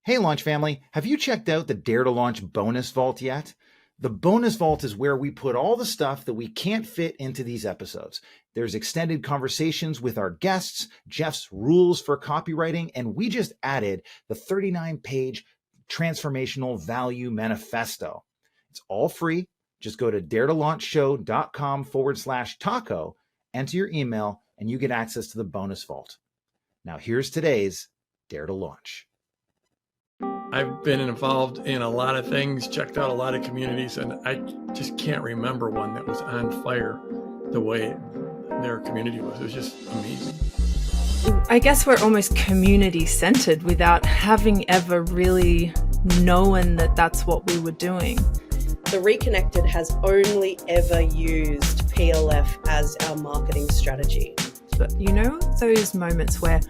Hey, Launch family, have you checked out the Dare to Launch bonus vault yet? The bonus vault is where we put all the stuff that we can't fit into these episodes. There's extended conversations with our guests, Jeff's rules for copywriting, and we just added the 39-page transformational value manifesto. It's all free. Just go to daretolaunchshow.com/taco, enter your email, and you get access to the bonus vault. Now, here's today's Dare to Launch. I've been involved in a lot of things, checked out a lot of communities, and I just can't remember one that was on fire the way their community was. It was just amazing. I guess we're almost community-centered without having ever really known that that's what we were doing. The Reconnected has only ever used PLF as our marketing strategy. But you know, those moments where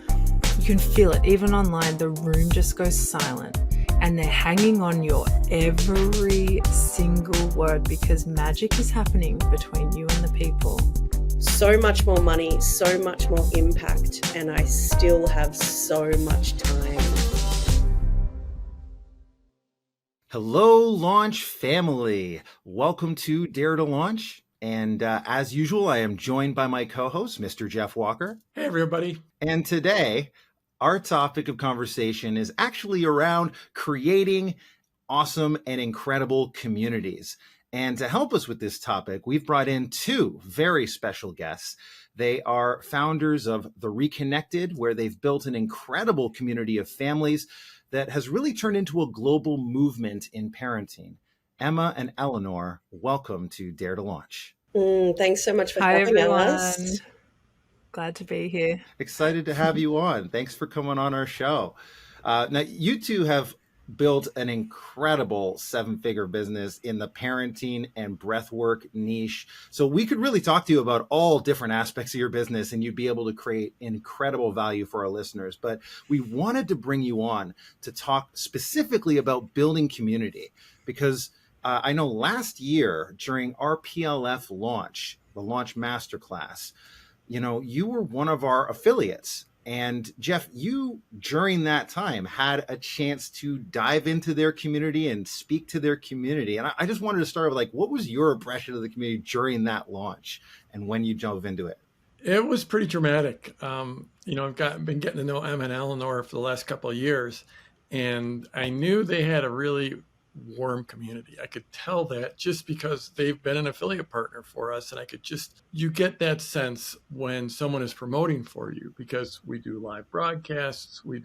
you can feel it, even online, the room just goes silent and they're hanging on your every single word because magic is happening between you and the people. So much more money, so much more impact, and I still have so much time. Hello, Launch family. Welcome to Dare to Launch. And as usual, I am joined by my co-host, Mr. Jeff Walker. Hey, everybody. And today, our topic of conversation is actually around creating awesome and incredible communities. And to help us with this topic, we've brought in two very special guests. They are founders of the Reconnected, where they've built an incredible community of families that has really turned into a global movement in parenting. Emma and Eleanor, welcome to Dare to Launch. Thanks so much for Hi, having everyone. us. Glad to be here. Excited to have you on. Thanks for coming on our show. Now, you two have built an incredible seven-figure business in the parenting and breathwork niche. So we could really talk to you about all different aspects of your business, and you'd be able to create incredible value for our listeners. But we wanted to bring you on to talk specifically about building community, because I know last year during our PLF launch, the Launch Masterclass, you were one of our affiliates. And Jeff, you during that time had a chance to dive into their community and speak to their community. And I just wanted to start with what was your impression of the community during that launch and when you dove into it? It was pretty dramatic. I've been getting to know Emma and Eleanor for the last couple of years, and I knew they had a really warm community. I could tell that just because they've been an affiliate partner for us, and you get that sense when someone is promoting for you, because we do live broadcasts, we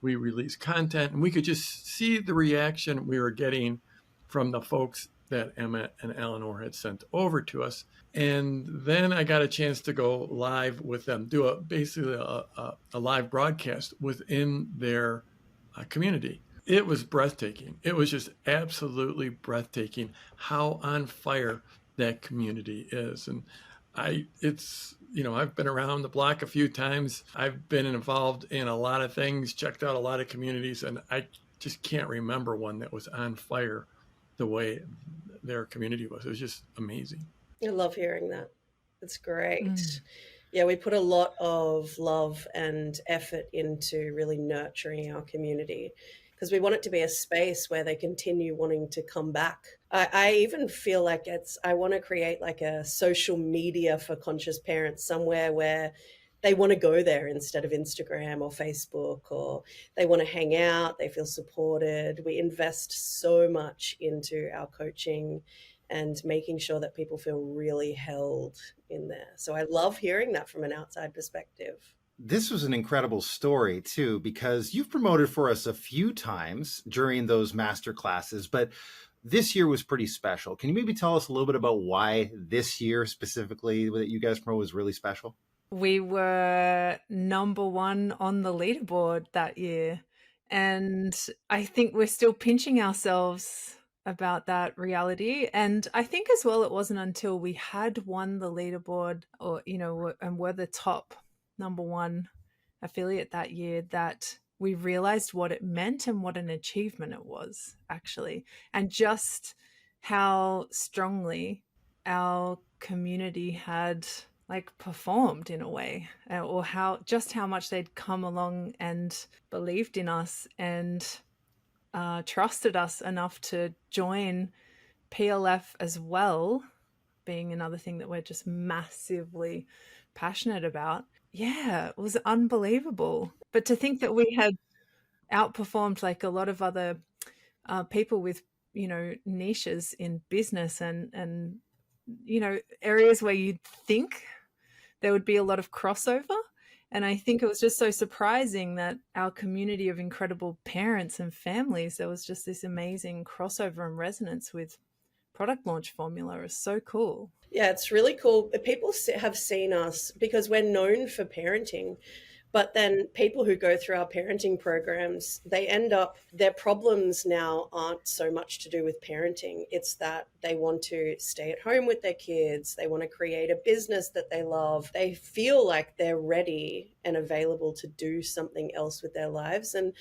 release content, and we could just see the reaction we were getting from the folks that Emma and Eleanor had sent over to us. And then I got a chance to go live with them, do basically a live broadcast within their community. It was breathtaking. It was just absolutely breathtaking how on fire that community is. And I've been around the block a few times. I've been involved in a lot of things, checked out a lot of communities, and I just can't remember one that was on fire the way their community was. It was just amazing. I love hearing that. It's great. Yeah, we put a lot of love and effort into really nurturing our community, because we want it to be a space where they continue wanting to come back. I even feel like I want to create like a social media for conscious parents, somewhere where they want to go there instead of Instagram or Facebook, or they want to hang out, they feel supported. We invest so much into our coaching and making sure that people feel really held in there. So I love hearing that from an outside perspective. This was an incredible story, too, because you've promoted for us a few times during those master classes, but this year was pretty special. Can you maybe tell us a little bit about why this year specifically that you guys promoted was really special? We were number one on the leaderboard that year. And I think we're still pinching ourselves about that reality. And I think as well, it wasn't until we had won the leaderboard and we're the top number one affiliate that year that we realized what it meant and what an achievement it was, actually, and just how strongly our community had performed in a way, or how much they'd come along and believed in us and trusted us enough to join PLF as well, being another thing that we're just massively passionate about. Yeah, it was unbelievable. But to think that we had outperformed like a lot of other people with, niches in business and areas where you'd think there would be a lot of crossover. And I think it was just so surprising that our community of incredible parents and families, there was just this amazing crossover and resonance with product launch formula. Is so cool. Yeah, it's really cool. People have seen us because we're known for parenting. But then people who go through our parenting programs, they end up, their problems now aren't so much to do with parenting. It's that they want to stay at home with their kids. They want to create a business that they love. They feel like they're ready and available to do something else with their lives. And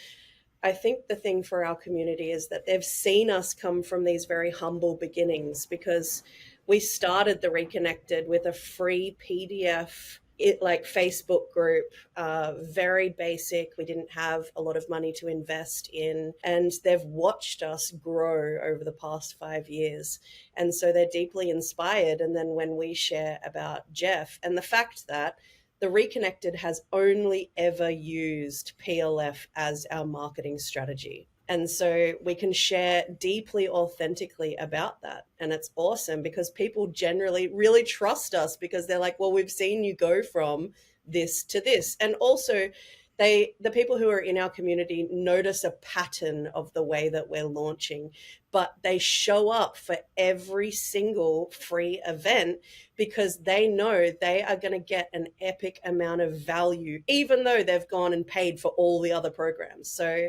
I think the thing for our community is that they've seen us come from these very humble beginnings, because we started the Reconnected with a free PDF, like Facebook group, very basic. We didn't have a lot of money to invest in, and they've watched us grow over the past 5 years. And so they're deeply inspired. And then when we share about Jeff and the fact that the Reconnected has only ever used PLF as our marketing strategy. And so we can share deeply authentically about that. And it's awesome because people generally really trust us, because they're like, well, we've seen you go from this to this. And also the people who are in our community notice a pattern of the way that we're launching, but they show up for every single free event because they know they are going to get an epic amount of value, even though they've gone and paid for all the other programs. So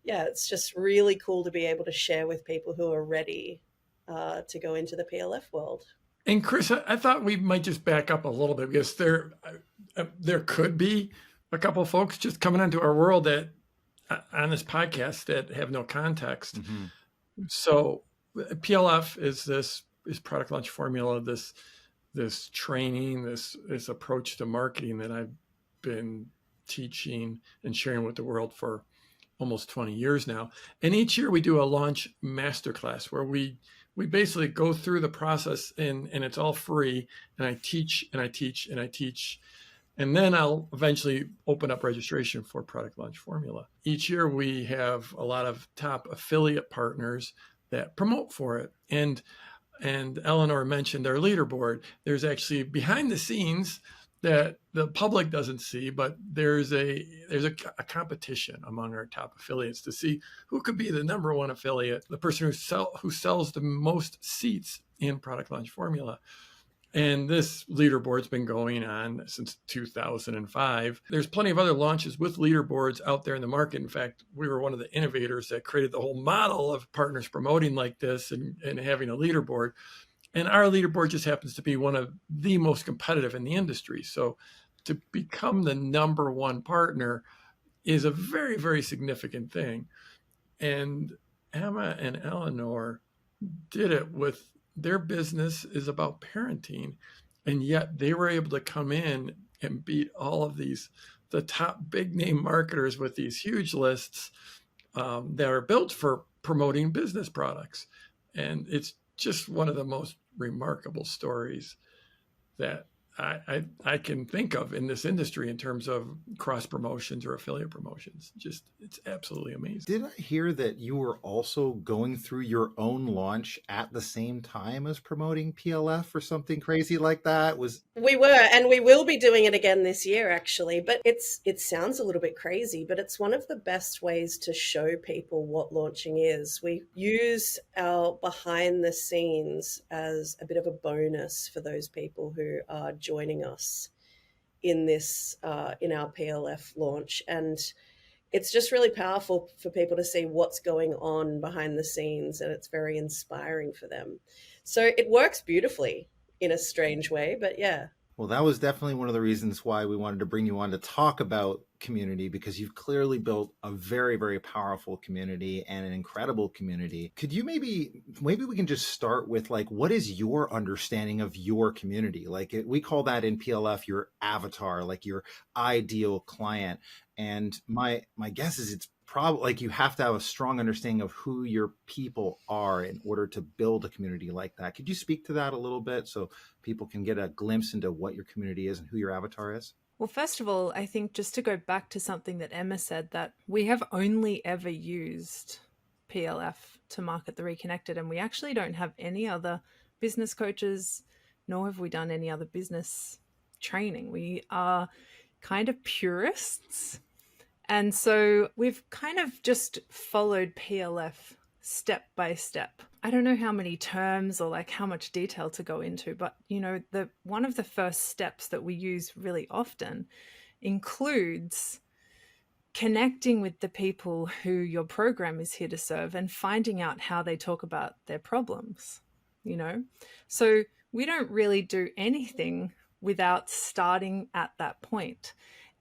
yeah, it's just really cool to be able to share with people who are ready to go into the PLF world. And Chris, I thought we might just back up a little bit, because there could be a couple of folks just coming into our world that on this podcast that have no context. Mm-hmm. So PLF is product launch formula, this training, this approach to marketing that I've been teaching and sharing with the world for almost 20 years now. And each year we do a launch masterclass where we basically go through the process, and it's all free. And I teach and I teach and I teach. And then I'll eventually open up registration for Product Launch Formula. Each year we have a lot of top affiliate partners that promote for it. And Eleanor mentioned our leaderboard. There's actually behind the scenes that the public doesn't see, but there's a competition among our top affiliates to see who could be the number one affiliate, the person who sells the most seats in Product Launch Formula. And this leaderboard's been going on since 2005. There's plenty of other launches with leaderboards out there in the market. In fact, we were one of the innovators that created the whole model of partners promoting like this and having a leaderboard. And our leaderboard just happens to be one of the most competitive in the industry. So to become the number one partner is a very, very significant thing. And Emma and Eleanor did it with their business is about parenting, and yet they were able to come in and beat all of the top big name marketers with these huge lists that are built for promoting business products. And it's just one of the most remarkable stories that I can think of in this industry in terms of cross promotions or affiliate promotions. Just, it's absolutely amazing. Did I hear that you were also going through your own launch at the same time as promoting PLF or something crazy like that? We were, and we will be doing it again this year, actually. But it sounds a little bit crazy, but it's one of the best ways to show people what launching is. We use our behind the scenes as a bit of a bonus for those people who are joining us in this in our PLF launch. And it's just really powerful for people to see what's going on behind the scenes, and it's very inspiring for them. So it works beautifully in a strange way, but yeah. Well, that was definitely one of the reasons why we wanted to bring you on to talk about community, because you've clearly built a very, very powerful community and an incredible community. Could you maybe we can just start with, like, what is your understanding of your community? Like, we call that in PLF your avatar, like your ideal client. And my guess is it's probably like you have to have a strong understanding of who your people are in order to build a community like that. Could you speak to that a little bit so people can get a glimpse into what your community is and who your avatar is? Well, first of all, I think just to go back to something that Emma said, that we have only ever used PLF to market the Reconnected, and we actually don't have any other business coaches, nor have we done any other business training. We are kind of purists. And so we've kind of just followed PLF step by step. I don't know how many terms or like how much detail to go into, but you know, the one of the first steps that we use really often includes connecting with the people who your program is here to serve and finding out how they talk about their problems, you know? So we don't really do anything without starting at that point.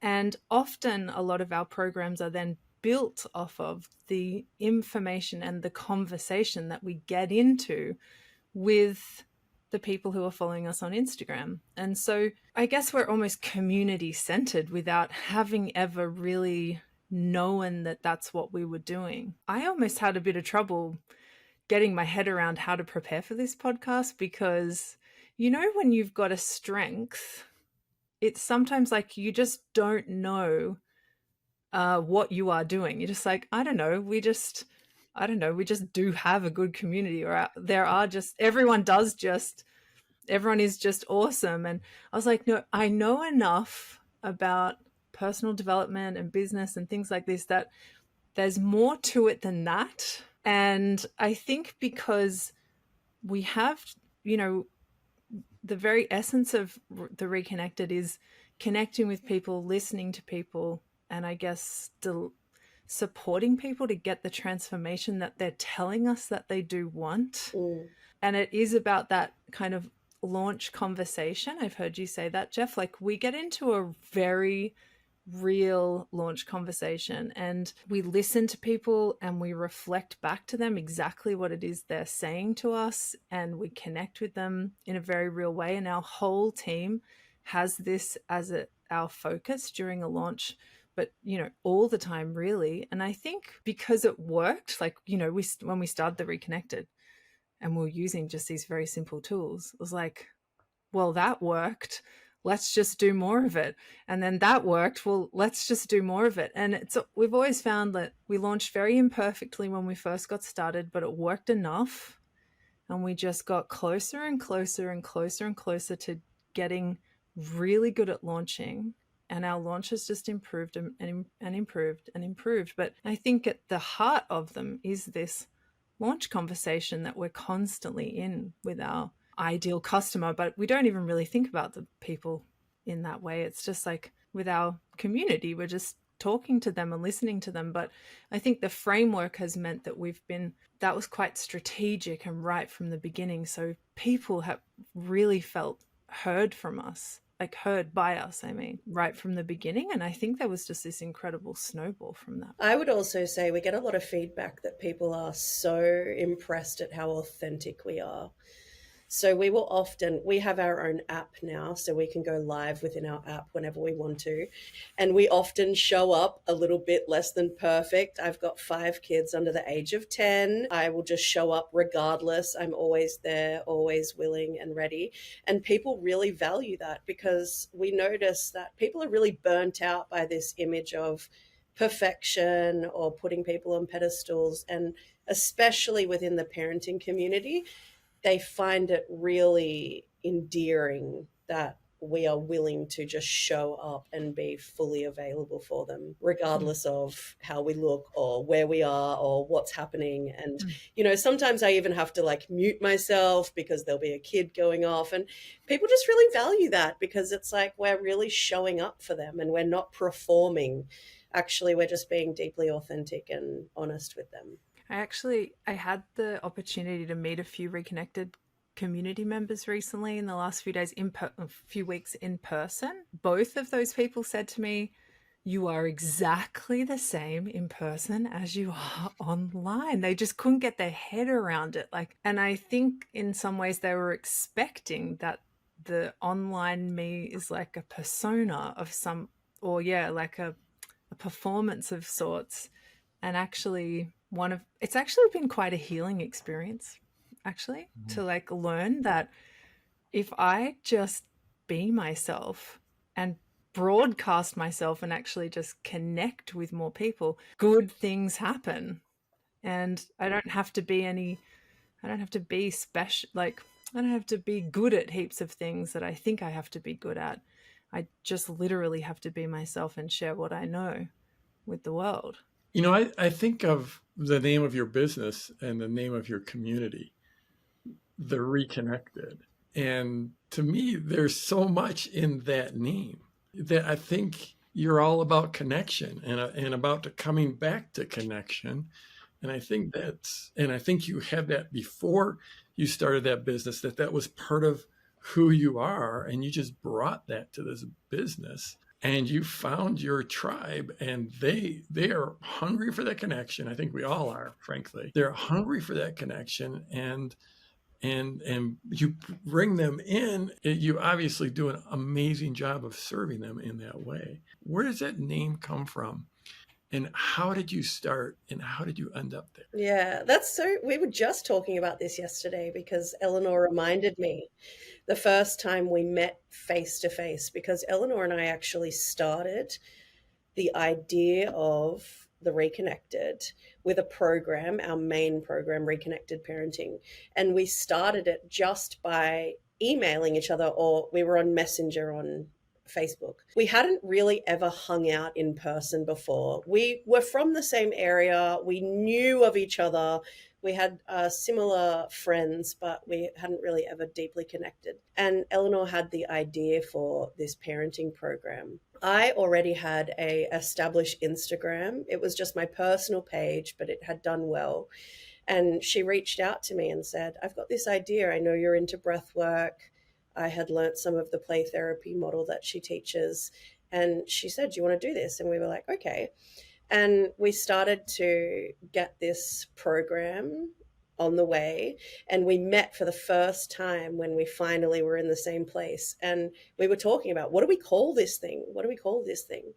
And often a lot of our programs are then built off of the information and the conversation that we get into with the people who are following us on Instagram. And so I guess we're almost community centered without having ever really known that that's what we were doing. I almost had a bit of trouble getting my head around how to prepare for this podcast because, you know, when you've got a strength, it's sometimes like you just don't know what you are doing. You're just like, I don't know, we just do have a good community, or there are just, everyone is just awesome. And I was like, no, I know enough about personal development and business and things like this that there's more to it than that. And I think because we have, you know, the very essence of the Reconnected is connecting with people, listening to people, and I guess supporting people to get the transformation that they're telling us that they do want. And it is about that kind of launch conversation. I've heard you say that, Jeff. Like, we get into a very real launch conversation and we listen to people and we reflect back to them exactly what it is they're saying to us, and we connect with them in a very real way. And our whole team has this as our focus during a launch, but you know, all the time really. And I think because it worked, like, you know, when we started the Reconnected and we were using just these very simple tools, it was like, well, that worked, let's just do more of it. And then that worked, well, let's just do more of it. And we've always found that we launched very imperfectly when we first got started, but it worked enough, and we just got closer and closer and closer and closer to getting really good at launching. And our launches just improved and improved and improved. But I think at the heart of them is this launch conversation that we're constantly in with our ideal customer, but we don't even really think about the people in that way. It's just like with our community, we're just talking to them and listening to them. But I think the framework has meant that that was quite strategic and right from the beginning. So people have really felt heard from us, like heard by us, I mean, right from the beginning. And I think there was just this incredible snowball from that. I would also say we get a lot of feedback that people are so impressed at how authentic we are. So we have our own app now, so we can go live within our app whenever we want to. And we often show up a little bit less than perfect. I've got 5 kids under the age of 10. I will just show up regardless. I'm always there, always willing and ready. And people really value that, because we notice that people are really burnt out by this image of perfection or putting people on pedestals. And especially within the parenting community, they find it really endearing that we are willing to just show up and be fully available for them, regardless of how we look or where we are or what's happening. And, you know, sometimes I even have to like mute myself because there'll be a kid going off, and people just really value that, because it's like we're really showing up for them and we're not performing. Actually, we're just being deeply authentic and honest with them. I had the opportunity to meet a few Reconnected community members recently in the last few days, a few weeks in person. Both of those people said to me, you are exactly the same in person as you are online. They just couldn't get their head around it. And I think in some ways they were expecting that the online me is like a persona of like a performance of sorts. And actually, it's actually been quite a healing experience, actually, to like learn that if I just be myself and broadcast myself and actually just connect with more people, good things happen. And I don't have to be special, like, I don't have to be good at heaps of things that I think I have to be good at. I just literally have to be myself and share what I know with the world. You know, I think of the name of your business and the name of your community, the Reconnected. And to me, there's so much in that name that I think you're all about connection and about coming back to connection. And I think you had that before you started that business, that was part of who you are. And you just brought that to this business and you found your tribe, and they are hungry for that connection. I think we all are, frankly. They're hungry for that connection, and you bring them in. You obviously do an amazing job of serving them in that way. Where does that name come from, and how did you start, and how did you end up there? Yeah, we were just talking about this yesterday because Eleanor reminded me the first time we met face to face, because Eleanor and I actually started the idea of the Reconnected with a program, our main program, Reconnected Parenting. And we started it just by emailing each other, or we were on Messenger on Facebook. We hadn't really ever hung out in person before. We were from the same area. We knew of each other. We had similar friends, but we hadn't really ever deeply connected. And Eleanor had the idea for this parenting program. I already had a established Instagram. It was just my personal page, but it had done well. And she reached out to me and said, I've got this idea. I know you're into breath work. I had learnt some of the play therapy model that she teaches. And she said, do you want to do this? And we were like, okay. And we started to get this program on the way, and we met for the first time when we finally were in the same place, and we were talking about, what do we call this thing? What do we call this thing?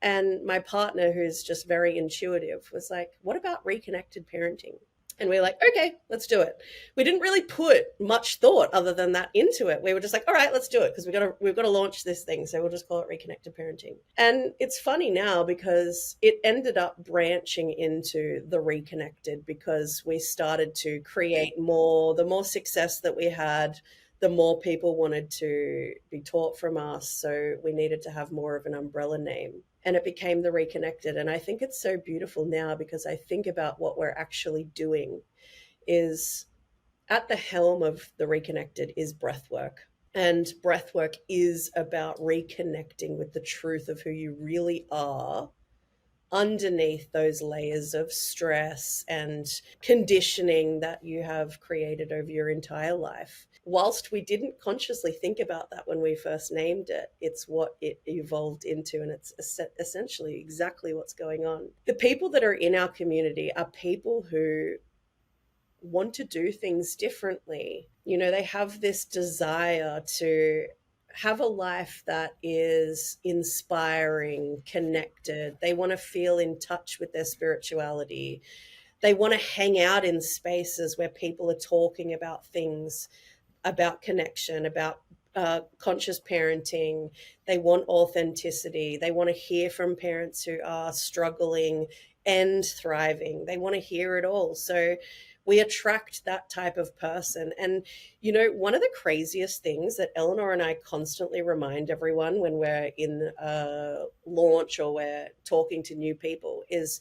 And my partner, who's just very intuitive, was like, what about reconnected parenting? And we were like, okay, let's do it. We didn't really put much thought other than that into it. We were just like, all right, let's do it, because we've got to launch this thing. So we'll just call it Reconnected Parenting. And it's funny now because it ended up branching into the Reconnected, because we started to create more. The more success that we had, the more people wanted to be taught from us. So we needed to have more of an umbrella name. And it became the Reconnected. And I think it's so beautiful now, because I think about what we're actually doing is, at the helm of the Reconnected is breathwork. And breathwork is about reconnecting with the truth of who you really are underneath those layers of stress and conditioning that you have created over your entire life. Whilst we didn't consciously think about that when we first named it, it's what it evolved into, and it's essentially exactly what's going on. The people that are in our community are people who want to do things differently. You know, they have this desire to have a life that is inspiring, connected. They want to feel in touch with their spirituality. They want to hang out in spaces where people are talking about things, about connection, about conscious parenting. They want authenticity. They want to hear from parents who are struggling and thriving. They want to hear it all. So we attract that type of person. And, you know, one of the craziest things that Eleanor and I constantly remind everyone when we're in a launch or we're talking to new people is,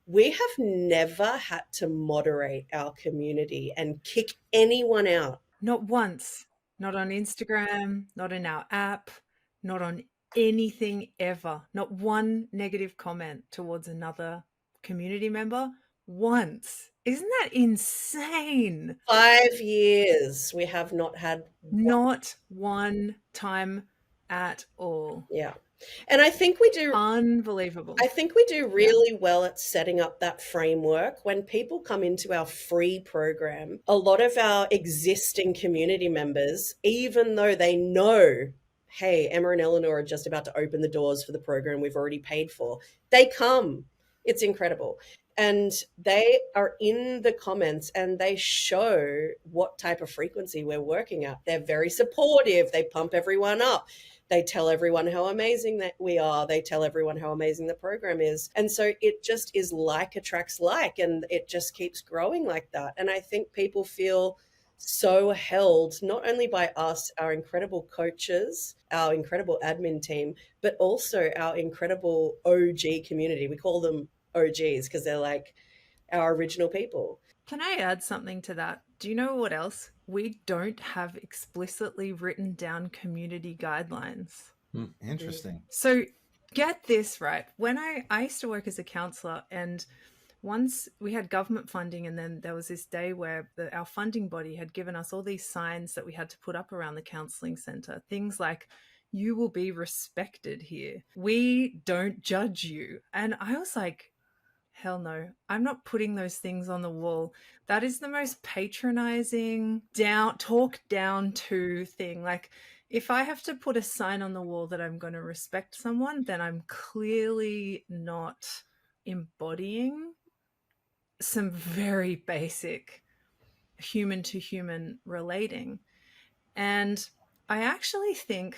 we have never had to moderate our community and kick anyone out. Not once. Not on Instagram, not in our app, not on anything ever. Not one negative comment towards another community member once. Isn't that insane? 5 years we have not had Not one time at all. Yeah. And I think we do Unbelievable. I think we do really well at setting up that framework. When people come into our free program, a lot of our existing community members, even though they know, hey, Emma and Eleanor are just about to open the doors for the program we've already paid for, they come. It's incredible. And they are in the comments and they show what type of frequency we're working at. They're very supportive. They pump everyone up. They tell everyone how amazing that we are. They tell everyone how amazing the program is. And so it just is like attracts like, and it just keeps growing like that. And I think people feel so held, not only by us, our incredible coaches, our incredible admin team, but also our incredible OG community. We call them OGs because they're like our original people. Can I add something to that? Do you know what else? We don't have explicitly written down community guidelines. Interesting. So get this right. When I used to work as a counselor, and once we had government funding, and then there was this day where our funding body had given us all these signs that we had to put up around the counseling center. Things like, you will be respected here. We don't judge you. And I was like, hell no, I'm not putting those things on the wall. That is the most patronizing, talk down to thing. Like, if I have to put a sign on the wall that I'm going to respect someone, then I'm clearly not embodying some very basic human to human relating. And I actually think,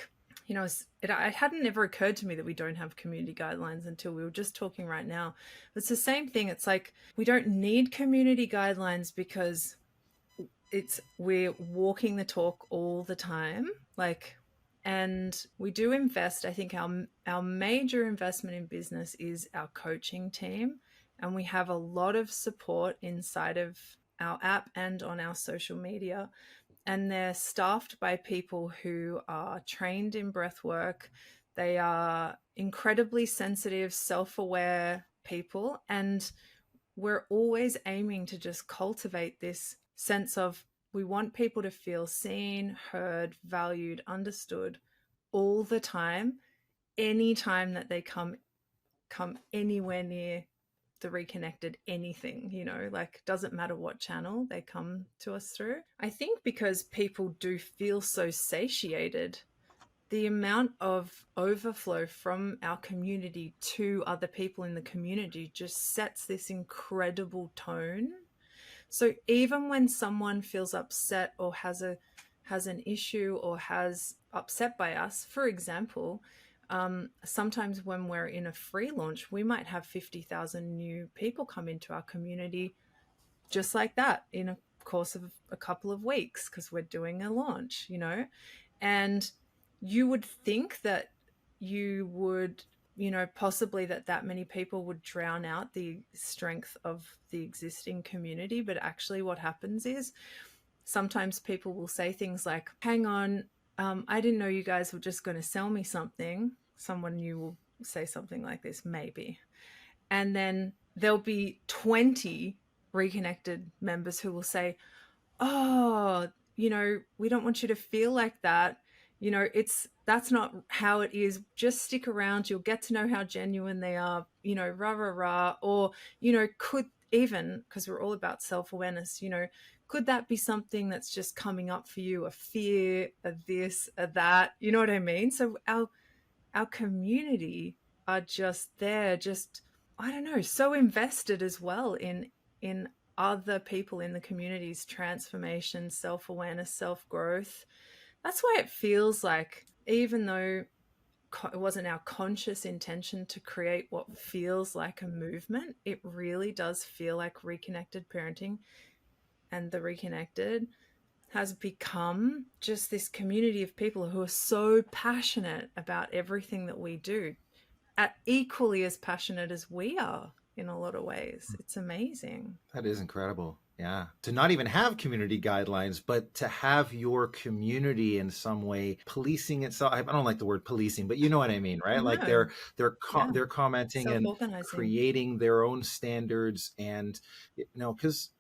it hadn't ever occurred to me that we don't have community guidelines until we were just talking right now. It's the same thing. It's like, we don't need community guidelines because we're walking the talk all the time. And we do invest. I think our major investment in business is our coaching team. And we have a lot of support inside of our app and on our social media. And they're staffed by people who are trained in breath work. They are incredibly sensitive, self-aware people. And we're always aiming to just cultivate this sense of, we want people to feel seen, heard, valued, understood all the time, anytime that they come anywhere near the Reconnected anything, doesn't matter what channel they come to us through. I think because people do feel so satiated, the amount of overflow from our community to other people in the community just sets this incredible tone. So even when someone feels upset or has an issue or has upset by us, for example, sometimes when we're in a free launch, we might have 50,000 new people come into our community just like that in a course of a couple of weeks because we're doing a launch, and you would think that you would, possibly that many people would drown out the strength of the existing community. But actually what happens is sometimes people will say things like, hang on, I didn't know you guys were just going to sell me something. Someone new will say something like this, maybe. And then there'll be 20 Reconnected members who will say, oh, we don't want you to feel like that. That's not how it is. Just stick around. You'll get to know how genuine they are, rah, rah, rah. Or, could even, because we're all about self-awareness, could that be something that's just coming up for you? A fear, a this, a that, you know what I mean? So our community are just there, I don't know, so invested as well in other people in the community's transformation, self-awareness, self-growth. That's why it feels like, even though it wasn't our conscious intention to create what feels like a movement, it really does feel like Reconnected Parenting and the Reconnected has become just this community of people who are so passionate about everything that we do, equally as passionate as we are in a lot of ways. It's amazing. That is incredible. Yeah. To not even have community guidelines, but to have your community in some way policing itself. I don't like the word policing, but you know what I mean, right? Like they're commenting and creating their own standards, and because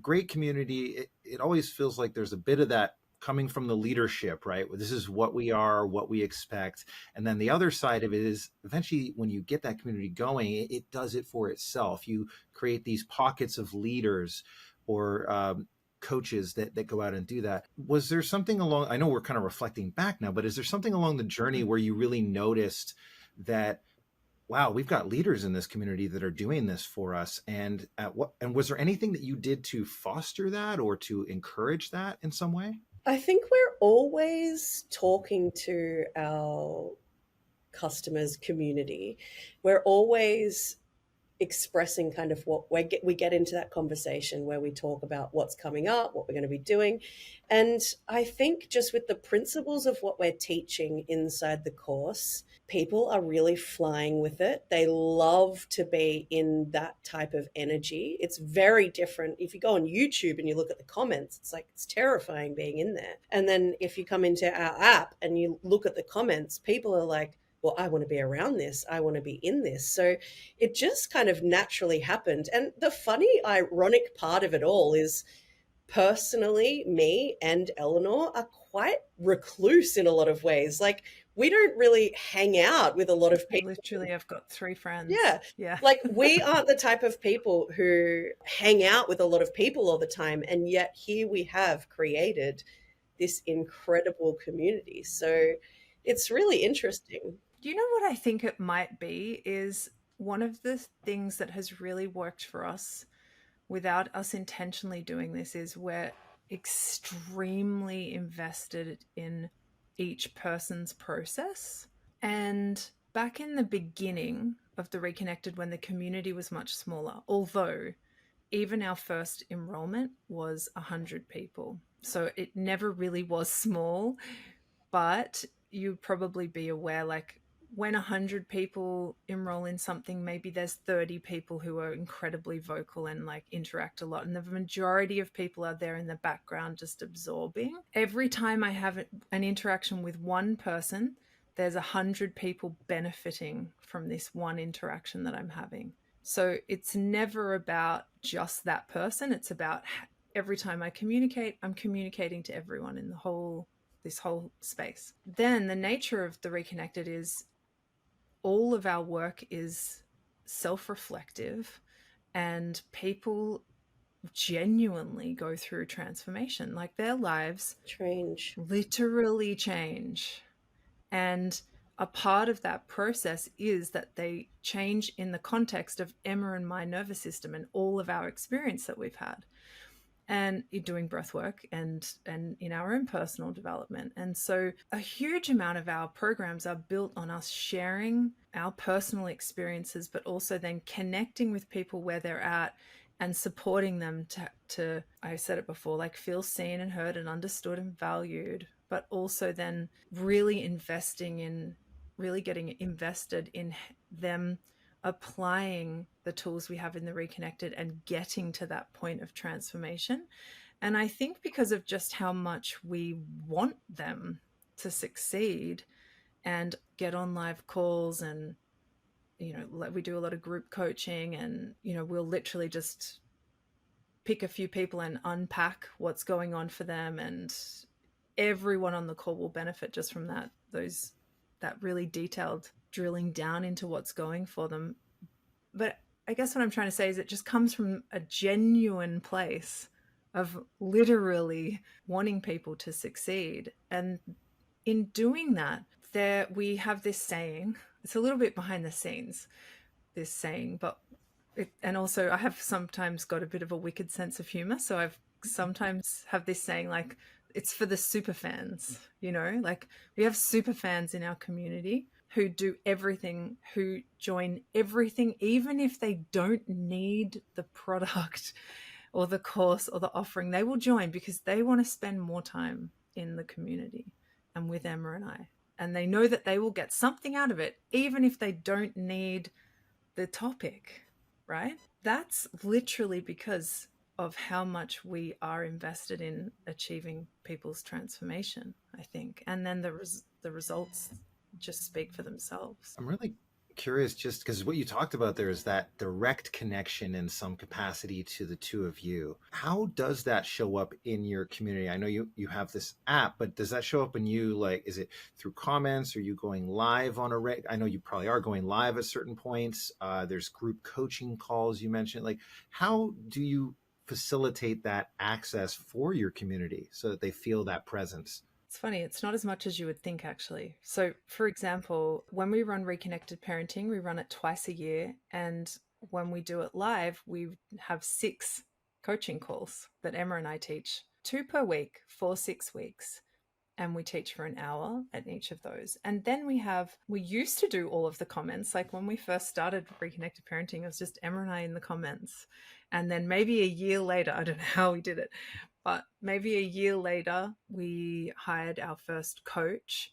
great community, it always feels like there's a bit of that coming from the leadership, right? This is what we are, what we expect. And then the other side of it is, eventually when you get that community going, it does it for itself. You create these pockets of leaders or coaches that go out and do that. Was there something along, I know we're kind of reflecting back now, but is there something along the journey where you really noticed that wow, we've got leaders in this community that are doing this for us. And was there anything that you did to foster that or to encourage that in some way? I think we're always talking to our customers community. We're always expressing kind of what we get into that conversation where we talk about what's coming up, what we're going to be doing. And I think just with the principles of what we're teaching inside the course, people are really flying with it. They love to be in that type of energy. It's very different. If you go on YouTube and you look at the comments, it's like it's terrifying being in there. And then if you come into our app and you look at the comments, people are like, well, I want to be around this. I want to be in this. So it just kind of naturally happened. And the funny, ironic part of it all is personally, me and Eleanor are quite recluse in a lot of ways. Like, we don't really hang out with a lot of people. Literally, I've got 3 friends. Yeah. Yeah. Like, we aren't the type of people who hang out with a lot of people all the time. And yet, here we have created this incredible community. So it's really interesting. You know what I think it might be is one of the things that has really worked for us without us intentionally doing this is we're extremely invested in each person's process. And back in the beginning of the Reconnected, when the community was much smaller, although even our first enrollment was 100 people. So it never really was small, but you'd probably be aware, like, when 100 people enroll in something, maybe there's 30 people who are incredibly vocal and like interact a lot, and the majority of people are there in the background just absorbing. Every time I have an interaction with one person, there's 100 people benefiting from this one interaction that I'm having. So it's never about just that person. It's about every time I communicate, I'm communicating to everyone in this whole space. Then the nature of the Reconnected is all of our work is self-reflective, and people genuinely go through transformation. Like, their lives Change. literally change. And a part of that process is that they change in the context of Emma and my nervous system and all of our experience that we've had, and doing breath work and in our own personal development. And so a huge amount of our programs are built on us sharing our personal experiences, but also then connecting with people where they're at and supporting them to I said it before, like, feel seen and heard and understood and valued, but also then really getting invested in them applying the tools we have in the Reconnected and getting to that point of transformation. And I think because of just how much we want them to succeed and get on live calls, and we do a lot of group coaching, and we'll literally just pick a few people and unpack what's going on for them, and everyone on the call will benefit just from that really detailed drilling down into what's going for them. But I guess what I'm trying to say is it just comes from a genuine place of literally wanting people to succeed. And in doing that, we have this saying. It's a little bit behind the scenes, this saying, but and also I have sometimes got a bit of a wicked sense of humor. So I've sometimes have this saying, like, it's for the super fans, like, we have super fans in our community who do everything, who join everything, even if they don't need the product or the course or the offering, they will join because they want to spend more time in the community and with Emma and I. And they know that they will get something out of it, even if they don't need the topic, right? That's literally because of how much we are invested in achieving people's transformation, I think. And then the results just speak for themselves. I'm really curious, just because what you talked about there is that direct connection in some capacity to the two of you. How does that show up in your community? I know you have this app, but does that show up in you? Like, is it through comments? Are you going live on I know you probably are going live at certain points. There's group coaching calls you mentioned. Like, how do you facilitate that access for your community so that they feel that presence? It's funny, it's not as much as you would think, actually. So, for example, when we run Reconnected Parenting, we run it twice a year. And when we do it live, we have 6 coaching calls that Emma and I teach, 2 per week for 6 weeks. And we teach for an hour at each of those. And then we used to do all of the comments. Like when we first started Reconnected Parenting, it was just Emma and I in the comments. And then maybe a year later, I don't know how we did it, but maybe a year later, we hired our first coach,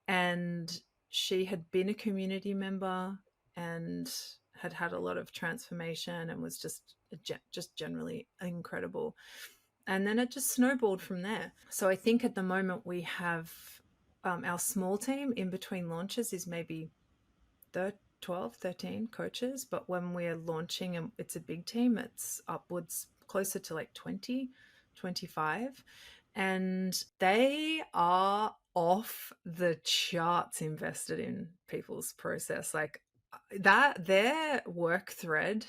and she had been a community member and had had a lot of transformation and was just generally incredible. And then it just snowballed from there. So I think at the moment we have our small team in between launches is maybe 12, 13 coaches. But when we're launching and it's a big team, it's upwards closer to like 20, 25. And they are off the charts invested in people's process. Like that, their work thread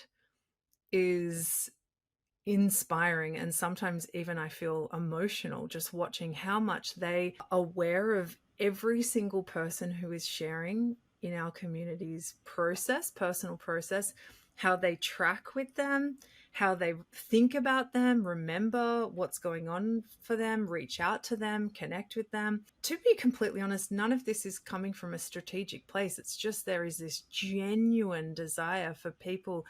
is inspiring, and sometimes even I feel emotional just watching how much they are aware of every single person who is sharing in our community's personal process, how they track with them, how they think about them, remember what's going on for them, reach out to them, connect with them. To be completely honest, none of this is coming from a strategic place. It's just there is this genuine desire for people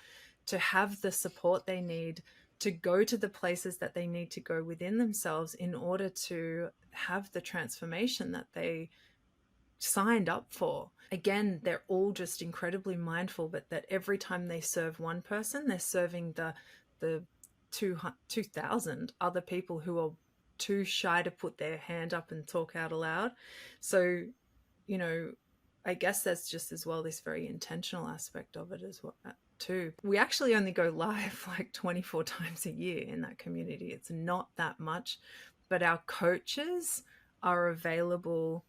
to have the support they need, to go to the places that they need to go within themselves in order to have the transformation that they signed up for. Again, they're all just incredibly mindful, but that every time they serve one person, they're serving the 2,000 other people who are too shy to put their hand up and talk out aloud. So, you know, I guess that's just as well this very intentional aspect of it as well too. We actually only go live like 24 times a year in that community. It's not that much, but our coaches are available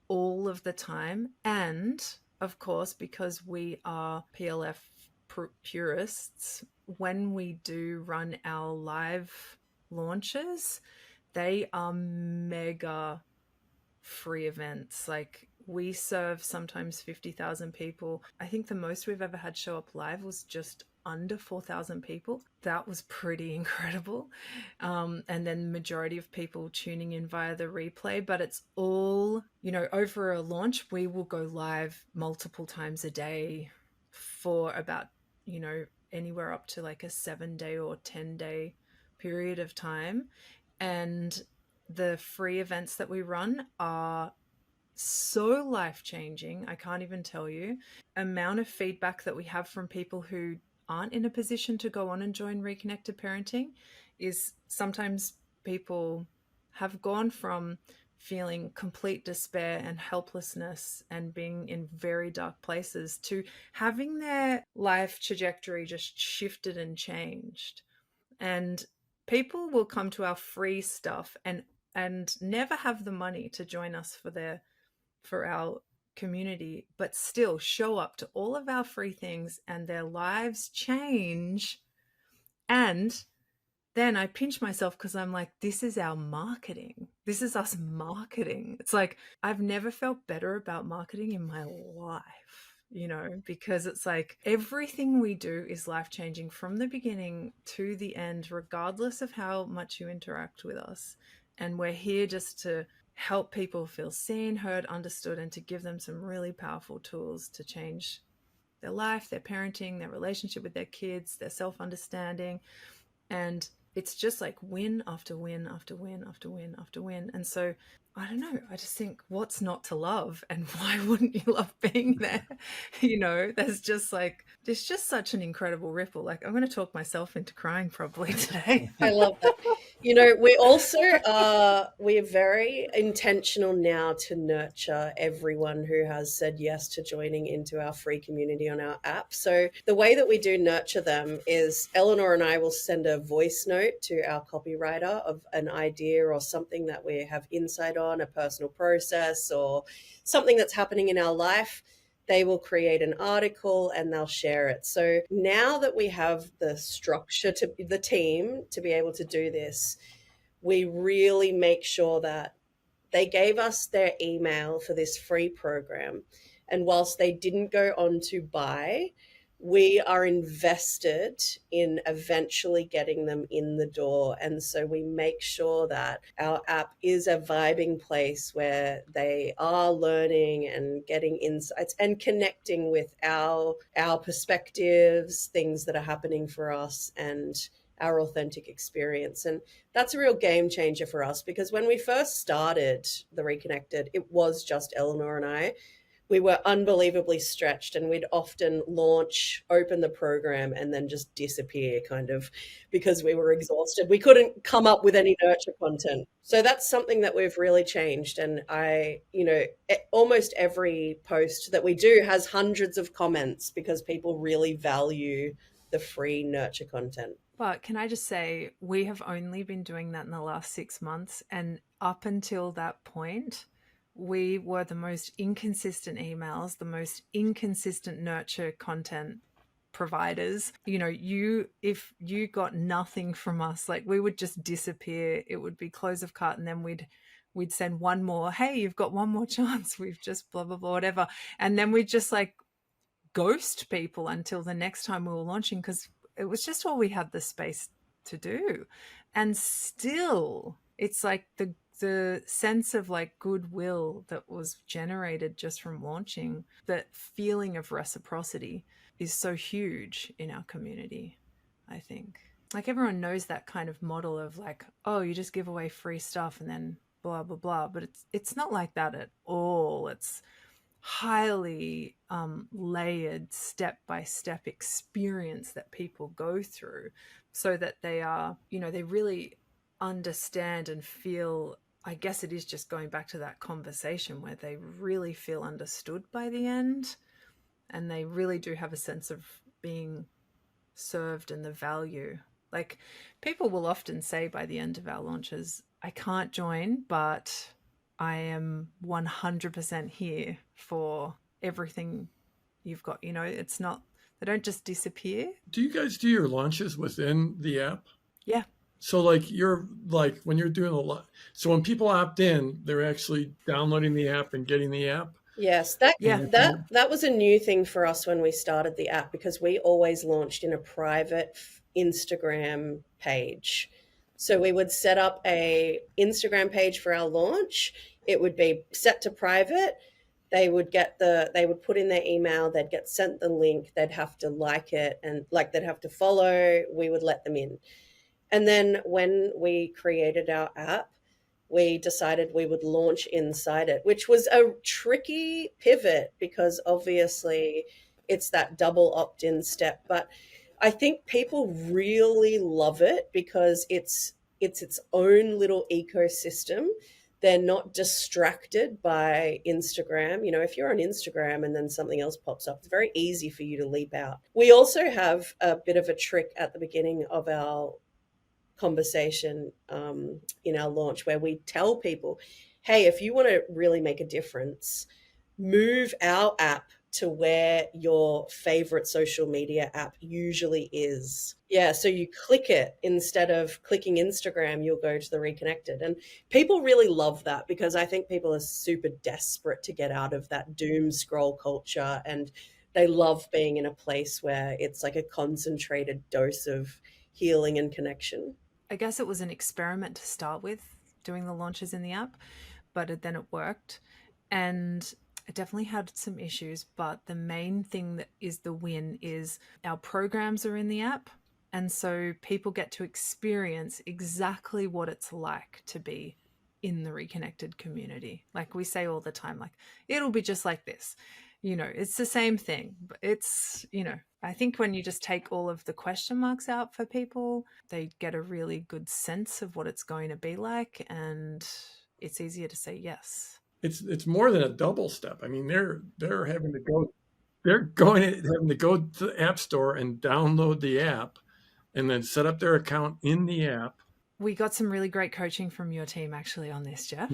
all of the time. And of course, because we are PLF purists, when we do run our live launches, they are mega free events. Like we serve sometimes 50,000 people. I think the most we've ever had show up live was just under 4,000 people. That was pretty incredible. And then the majority of people tuning in via the replay, but it's all, you know, over a launch, we will go live multiple times a day for about, you know, anywhere up to like a 7-day or 10-day period of time. And the free events that we run are so life-changing. I can't even tell you amount of feedback that we have from people who aren't in a position to go on and join Reconnected Parenting is sometimes people have gone from feeling complete despair and helplessness and being in very dark places to having their life trajectory just shifted and changed. And people will come to our free stuff and never have the money to join us for our community, but still show up to all of our free things and their lives change. And then I pinch myself because I'm like, this is our marketing. This is us marketing. It's like, I've never felt better about marketing in my life, you know, because it's like everything we do is life-changing from the beginning to the end, regardless of how much you interact with us. And we're here just to help people feel seen, heard, understood, and to give them some really powerful tools to change their life, their parenting, their relationship with their kids, their self-understanding. And it's just like win after win after win after win after win. And so I don't know, I just think what's not to love, and why wouldn't you love being there? You know, there's just such an incredible ripple. Like I'm going to talk myself into crying probably today. I love that. You know, we also we're very intentional now to nurture everyone who has said yes to joining into our free community on our app. So the way that we do nurture them is Eleanor and I will send a voice note to our copywriter of an idea or something that we have insight on, a personal process or something that's happening in our life. They will create an article and they'll share it. So now that we have the structure to the team to be able to do this, we really make sure that they gave us their email for this free program. And whilst they didn't go on to buy, we are invested in eventually getting them in the door. And so we make sure that our app is a vibing place where they are learning and getting insights and connecting with our perspectives, things that are happening for us, and our authentic experience. And that's a real game changer for us, because when we first started the Reconnected, it was just Eleanor and I. We were unbelievably stretched, and we'd often launch, open the program, and then just disappear, kind of, because we were exhausted. We couldn't come up with any nurture content. So that's something that we've really changed. And almost every post that we do has hundreds of comments, because people really value the free nurture content. But can I just say, we have only been doing that in the last 6 months. And up until that point, we were the most inconsistent emails, the most inconsistent nurture content providers. If you got nothing from us, like, we would just disappear. It would be close of cart, and then we'd send one more, hey, you've got one more chance, we've just blah blah blah, whatever. And then we'd just like ghost people until the next time we were launching, because it was just all we had the space to do. And still, it's like the sense of like goodwill that was generated just from launching, that feeling of reciprocity, is so huge in our community. I think, like, everyone knows that kind of model of like, oh, you just give away free stuff and then blah blah blah, but it's not like that at all. It's highly layered step-by-step experience that people go through, so that they are, they really understand and feel, I guess it is just going back to that conversation, where they really feel understood by the end, and they really do have a sense of being served and the value. Like, people will often say by the end of our launches, I can't join, but I am 100% here for everything you've got. It's not, they don't just disappear. Do you guys do your launches within the app? Yeah. So like, you're like, when you're doing a lot, so when people opt in, they're actually downloading the app and getting the app? Yes, that was a new thing for us when we started the app, because we always launched in a private Instagram page. So we would set up a Instagram page for our launch. It would be set to private. They would put in their email, they'd get sent the link, they'd have to like it, and like, they'd have to follow, we would let them in. And then when we created our app, we decided we would launch inside it, which was a tricky pivot, because obviously it's that double opt-in step. But I think people really love it, because it's its own little ecosystem. They're not distracted by Instagram. If you're on Instagram and then something else pops up, it's very easy for you to leap out. We also have a bit of a trick at the beginning of our conversation in our launch, where we tell people, hey, if you want to really make a difference, move our app to where your favorite social media app usually is. Yeah, so you click it, instead of clicking Instagram, you'll go to the Reconnected. And people really love that, because I think people are super desperate to get out of that doom scroll culture, and they love being in a place where it's like a concentrated dose of healing and connection. I guess it was an experiment to start with, doing the launches in the app, but then it worked. And it definitely had some issues, but the main thing that is the win is our programs are in the app. And so people get to experience exactly what it's like to be in the Reconnected community. Like we say all the time, like, it'll be just like this. It's the same thing. But it's, I think when you just take all of the question marks out for people, they get a really good sense of what it's going to be like, and it's easier to say yes. It's more than a double step. I mean, they're having to go to the App Store and download the app, and then set up their account in the app. We got some really great coaching from your team actually on this, Jeff.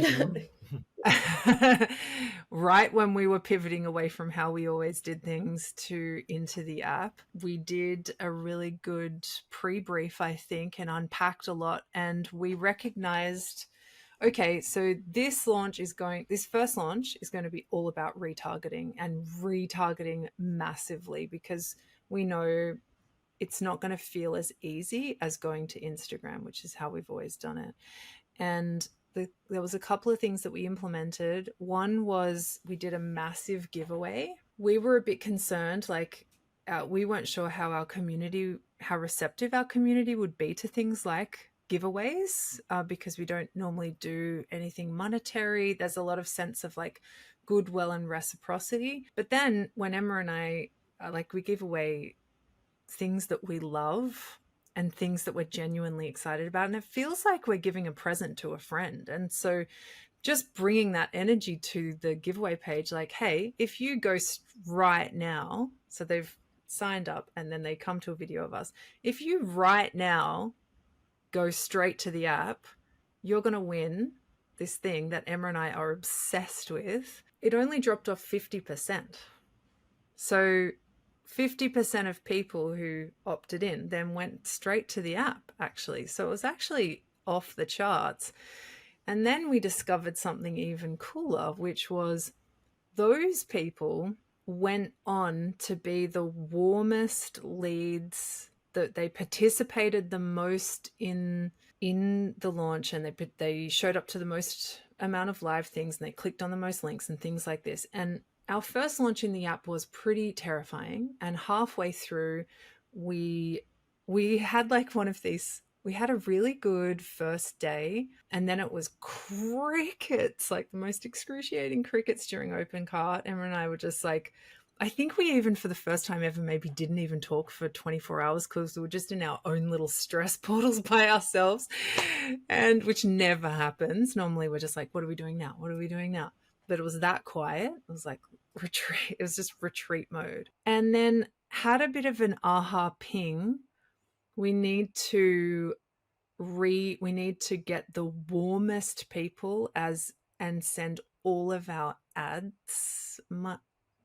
Right when we were pivoting away from how we always did things into the app, we did a really good pre-brief, I think, and unpacked a lot. And we recognized okay, so this first launch is going to be all about retargeting, and retargeting massively, because we know it's not going to feel as easy as going to Instagram, which is how we've always done it. And there was a couple of things that we implemented. One was we did a massive giveaway. We were a bit concerned, like we weren't sure how receptive our community would be to things like giveaways, because we don't normally do anything monetary. There's a lot of sense of like goodwill and reciprocity. But then when Emma and I, we give away things that we love and things that we're genuinely excited about, and it feels like we're giving a present to a friend. And so just bringing that energy to the giveaway page, like, hey, if you go right now, so they've signed up and then they come to a video of us, if you right now go straight to the app, you're going to win this thing that Emma and I are obsessed with. It only dropped off 50%. So 50% of people who opted in then went straight to the app, actually. So it was actually off the charts. And then we discovered something even cooler, which was those people went on to be the warmest leads, that they participated the most in the launch, and they showed up to the most amount of live things, and they clicked on the most links and things like this. And our first launch in the app was pretty terrifying, and halfway through we had like one of these, we had a really good first day, and then it was crickets, like the most excruciating crickets during open cart. Emma and I were just like, I think we even for the first time ever maybe didn't even talk for 24 hours, because we were just in our own little stress portals by ourselves, and which never happens. Normally we're just like, what are we doing now? What are we doing now? But it was that quiet. It was like retreat. It was just retreat mode. And then had a bit of an aha ping. We need to get the warmest people and send all of our ads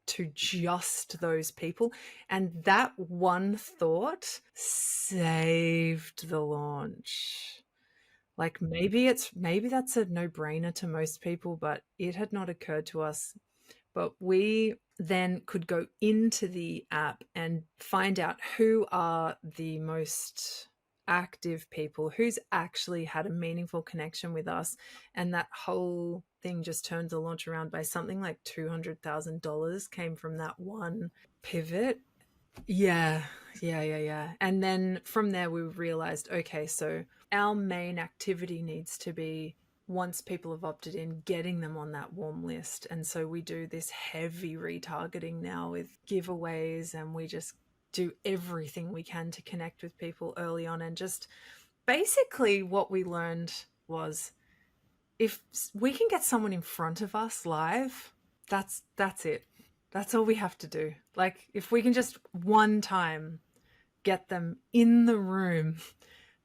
to just those people. And that one thought saved the launch. Like maybe that's a no-brainer to most people, but it had not occurred to us. But we then could go into the app and find out who are the most active people, who's actually had a meaningful connection with us. And that whole thing just turned the launch around by something like $200,000 came from that one pivot. Yeah. And then from there we realized, okay, so our main activity needs to be, once people have opted in, getting them on that warm list. And so we do this heavy retargeting now with giveaways, and we just do everything we can to connect with people early on. And just basically what we learned was, if we can get someone in front of us live, that's it. That's all we have to do. Like if we can just one time get them in the room,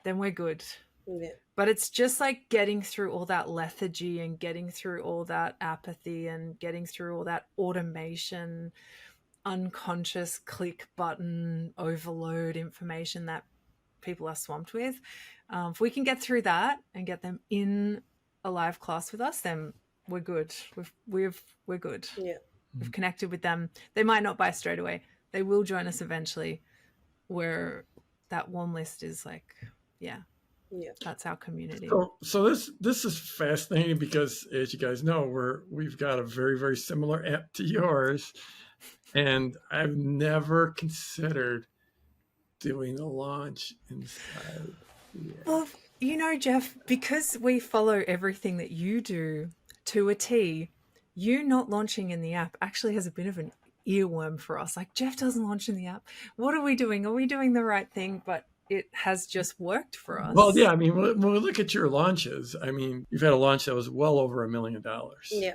then we're good. Yeah. But it's just like getting through all that lethargy and getting through all that apathy and getting through all that automation, unconscious click button overload information that people are swamped with. If we can get through that and get them in a live class with us, then we're good. We're good. Yeah. We've connected with them. They might not buy straight away. They will join us eventually, where that warm list is like, yeah, that's our community. So this is fascinating, because as you guys know, we've got a very, very similar app to yours, and I've never considered doing a launch inside. Well, you know, Jeff, because we follow everything that you do to a T, you not launching in the app actually has a bit of an earworm for us. Like, Jeff doesn't launch in the app. What are we doing? Are we doing the right thing? But it has just worked for us. Well, yeah, I mean, when we look at your launches, I mean, you've had a launch that was well over $1 million. Yeah.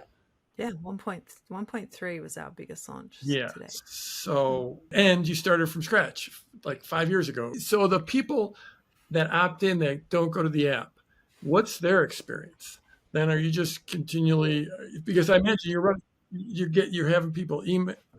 Yeah, 1.3 was our biggest launch Yeah. today. So, and you started from scratch like 5 years ago. So the people that opt in, that don't go to the app, what's their experience? Then are you just continually, because I imagine you're having people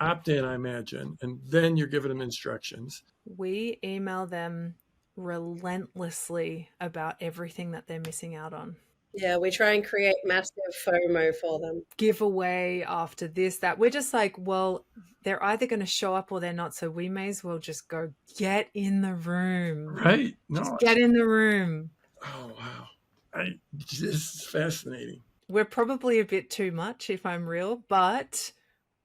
opt in, I imagine, and then you're giving them instructions. We email them relentlessly about everything that they're missing out on. Yeah, we try and create massive FOMO for them. Giveaway after this, that. We're just like, well, they're either going to show up or they're not. So we may as well just go get in the room. Right? Just No. get in the room. Oh, wow. This is fascinating. We're probably a bit too much, if I'm real, but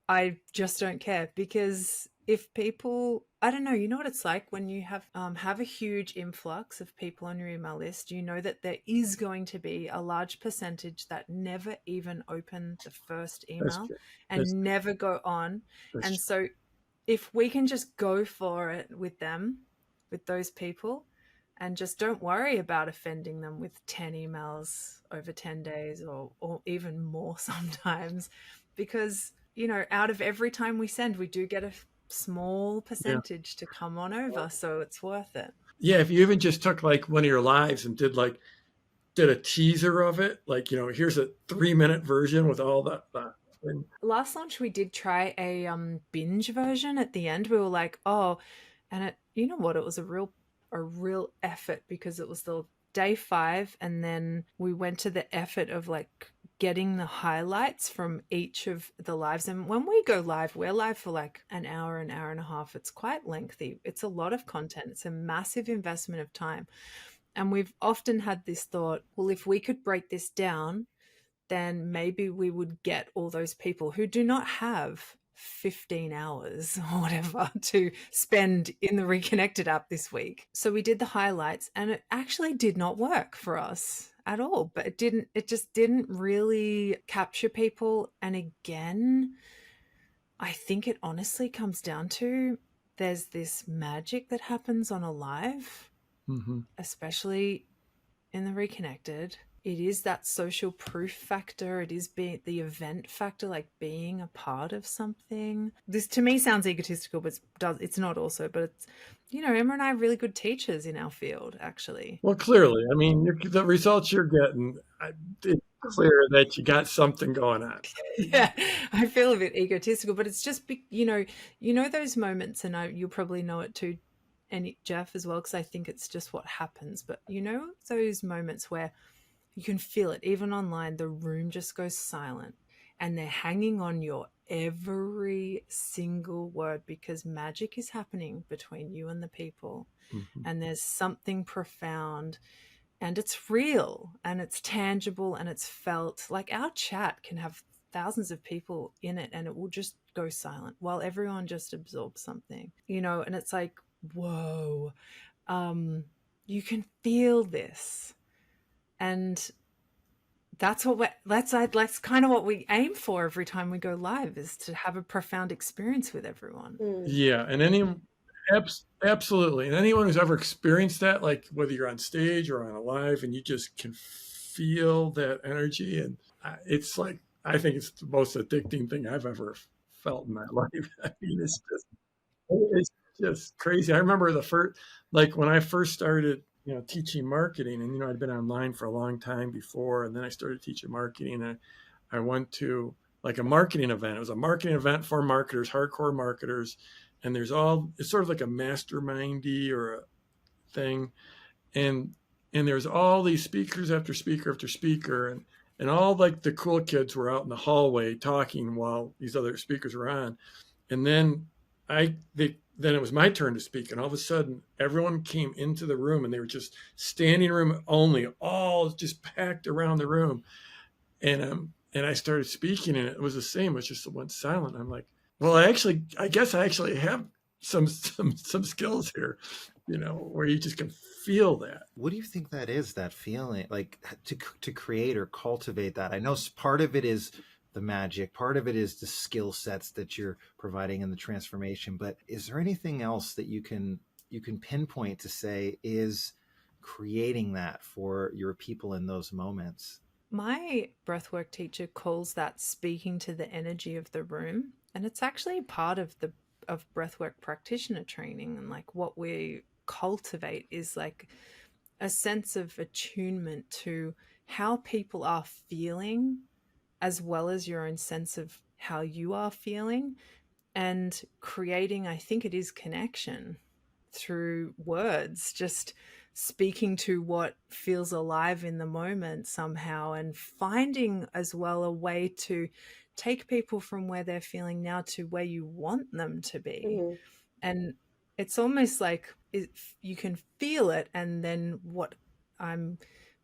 I just don't care, because if people, I don't know, you know what it's like when you have a huge influx of people on your email list, you know that there is going to be a large percentage that never even open the first That's email true. and That's, never go on. that's And true. so if we can just go for it with them, with those people, and just don't worry about offending them with 10 emails over 10 days, or even more sometimes, because, you know, out of every time we send, we do get a small Yeah. percentage to come on over. So it's worth it. Yeah. If you even just took like one of your lives and did a teaser of it, like, here's a 3-minute version with all that. And Last launch, we did try a binge version at the end. We were like, oh, and it, you know what? It was a real effort, because it was the day 5, and then we went to the effort of like getting the highlights from each of the lives. And when we go live, we're live for like an hour and a half. It's quite lengthy. It's a lot of content. It's a massive investment of time. And we've often had this thought, well, if we could break this down, then maybe we would get all those people who do not have 15 hours or whatever to spend in the Reconnected app this week. So we did the highlights, and it actually did not work for us at all. But it just didn't really capture people. And again, I think it honestly comes down to, there's this magic that happens on a live, especially in the Reconnected. It is that social proof factor. It is being the event factor, like being a part of something. This to me sounds egotistical, but it's not also. But it's, Emma and I are really good teachers in our field, actually. well, clearly, I mean, the results you're getting, it's clear that you got something going on. Yeah, I feel a bit egotistical, but it's just, those moments, and you'll probably know it too, and Jeff as well, because I think it's just what happens. But those moments where you can feel it, even online, the room just goes silent and they're hanging on your every single word, because magic is happening between you and the people. And there's something profound, and it's real, and it's tangible, and it's felt. Like our chat can have thousands of people in it, and it will just go silent while everyone just absorbs something, and it's like, whoa, you can feel this. And that's kind of what we aim for every time we go live, is to have a profound experience with everyone. Yeah, and absolutely, and anyone who's ever experienced that, like whether you're on stage or on a live, and you just can feel that energy, and it's like, I think it's the most addicting thing I've ever felt in my life. I mean, it's just crazy. I remember like when I first started, teaching marketing, and I'd been online for a long time before, and then I started teaching marketing. And I went to like a marketing event. It was a marketing event for marketers, hardcore marketers, and it's sort of like a mastermindy or a thing, and there's all these speakers after speaker after speaker, and all like the cool kids were out in the hallway talking while these other speakers were on. And then then it was my turn to speak, and all of a sudden everyone came into the room, and they were just standing room only, all just packed around the room. And I started speaking, and it was the same. It was just, it went silent. I'm like, well, I guess I actually have some skills here, where you just can feel that. What do you think that is, that feeling, like to create or cultivate that? I know part of it is the magic, part of it is the skill sets that you're providing in the transformation, but is there anything else that you can pinpoint to say is creating that for your people in those moments? My breathwork teacher calls that speaking to the energy of the room, and it's actually part of breathwork practitioner training. And like what we cultivate is like a sense of attunement to how people are feeling, as well as your own sense of how you are feeling, and creating, I think it is connection through words, just speaking to what feels alive in the moment somehow, and finding as well a way to take people from where they're feeling now to where you want them to be. Mm-hmm. And it's almost like you can feel it. And then what I'm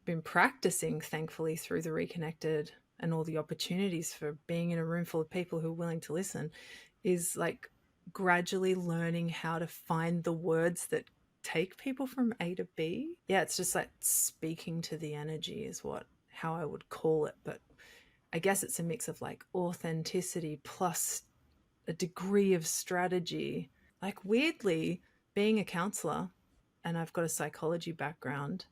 been practicing, thankfully, through the Reconnected and all the opportunities for being in a room full of people who are willing to listen, is like gradually learning how to find the words that take people from A to B. Yeah, it's just like speaking to the energy is how I would call it. But I guess it's a mix of like authenticity plus a degree of strategy. Like, weirdly, being a counselor, and I've got a psychology background,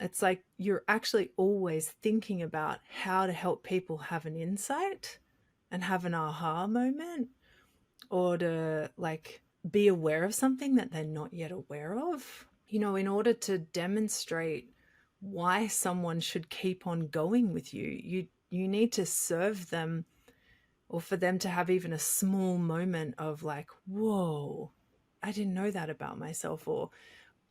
it's like you're actually always thinking about how to help people have an insight and have an aha moment, or to like be aware of something that they're not yet aware of. You know, in order to demonstrate why someone should keep on going with you, you need to serve them, or for them to have even a small moment of like, whoa, I didn't know that about myself, or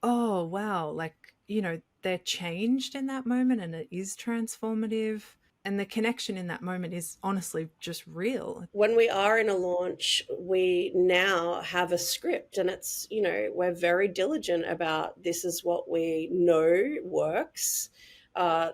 oh wow, like, you know, they're changed in that moment and it is transformative, and the connection in that moment is honestly just real. When we are in a launch, we now have a script, and it's, we're very diligent about this is what we know works.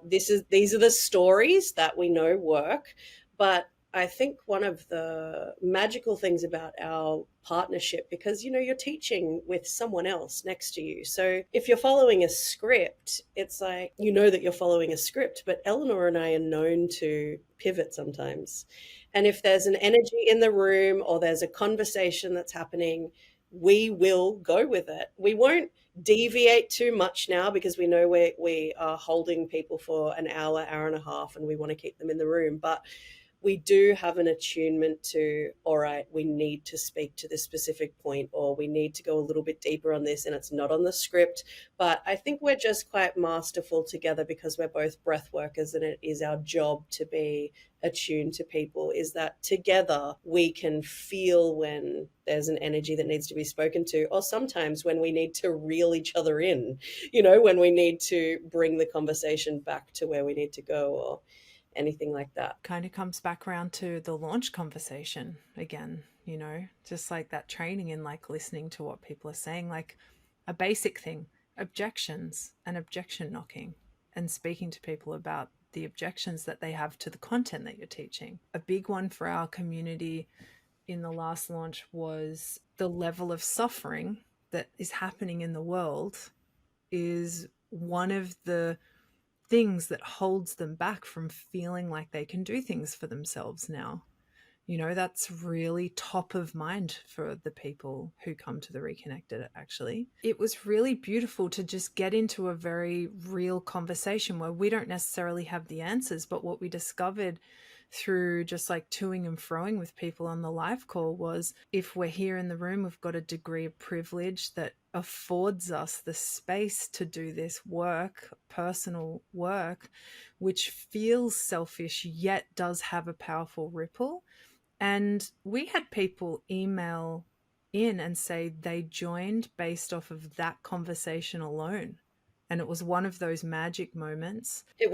These are the stories that we know work. But I think one of the magical things about our partnership, because you're teaching with someone else next to you, so if you're following a script, it's like that you're following a script. But Eleanor and I are known to pivot sometimes, and if there's an energy in the room or there's a conversation that's happening, we will go with it. We won't deviate too much now, because we know we are holding people for an hour, hour and a half, and we want to keep them in the room. But we do have an attunement to, all right, we need to speak to this specific point, or we need to go a little bit deeper on this, and it's not on the script. But I think we're just quite masterful together, because we're both breath workers, and it is our job to be attuned to people, is that together we can feel when there's an energy that needs to be spoken to, or sometimes when we need to reel each other in, when we need to bring the conversation back to where we need to go, or anything like that. Kind of comes back around to the launch conversation again, you know, just like that training in like listening to what people are saying, like a basic thing, objections and objection knocking, and speaking to people about the objections that they have to the content that you're teaching. A big one for our community in the last launch was the level of suffering that is happening in the world is one of the things that holds them back from feeling like they can do things for themselves now. You know, that's really top of mind for the people who come to the Reconnected, actually. It was really beautiful to just get into a very real conversation where we don't necessarily have the answers, but what we discovered through just like toing and froing with people on the live call was, if we're here in the room, we've got a degree of privilege that affords us the space to do this work, personal work, which feels selfish yet does have a powerful ripple. And we had people email in and say they joined based off of that conversation alone. And it was one of those magic moments. We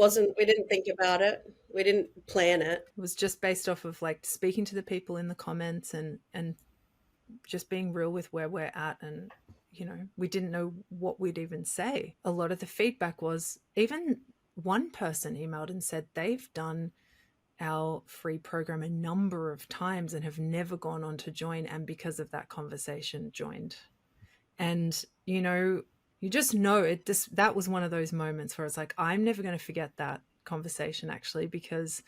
didn't think about it. We didn't plan it. It was just based off of like speaking to the people in the comments and just being real with where we're at. And, you know, we didn't know what we'd even say. A lot of the feedback was, even one person emailed and said they've done our free program a number of times and have never gone on to join, and because of that conversation joined. And you know, you just know it. That was one of those moments where it's like, I'm never going to forget that conversation, actually, because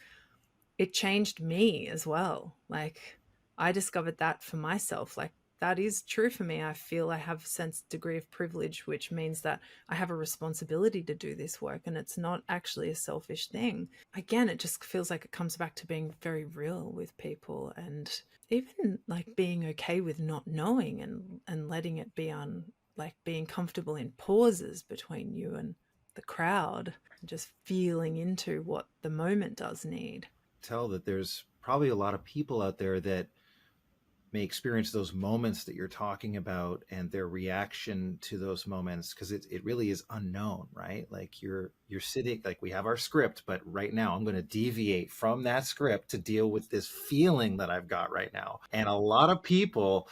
it changed me as well. Like, I discovered that for myself. Like, that is true for me. I feel I have a sense degree of privilege, which means that I have a responsibility to do this work, and it's not actually a selfish thing. Again, it just feels like it comes back to being very real with people, and even like being okay with not knowing, and letting it be on, like being comfortable in pauses between you and the crowd, and just feeling into what the moment does need. Tell that there's probably a lot of people out there that may experience those moments that you're talking about and their reaction to those moments, because it really is unknown, right? Like you're sitting, like we have our script, but right now I'm going to deviate from that script to deal with this feeling that I've got right now. And a lot of people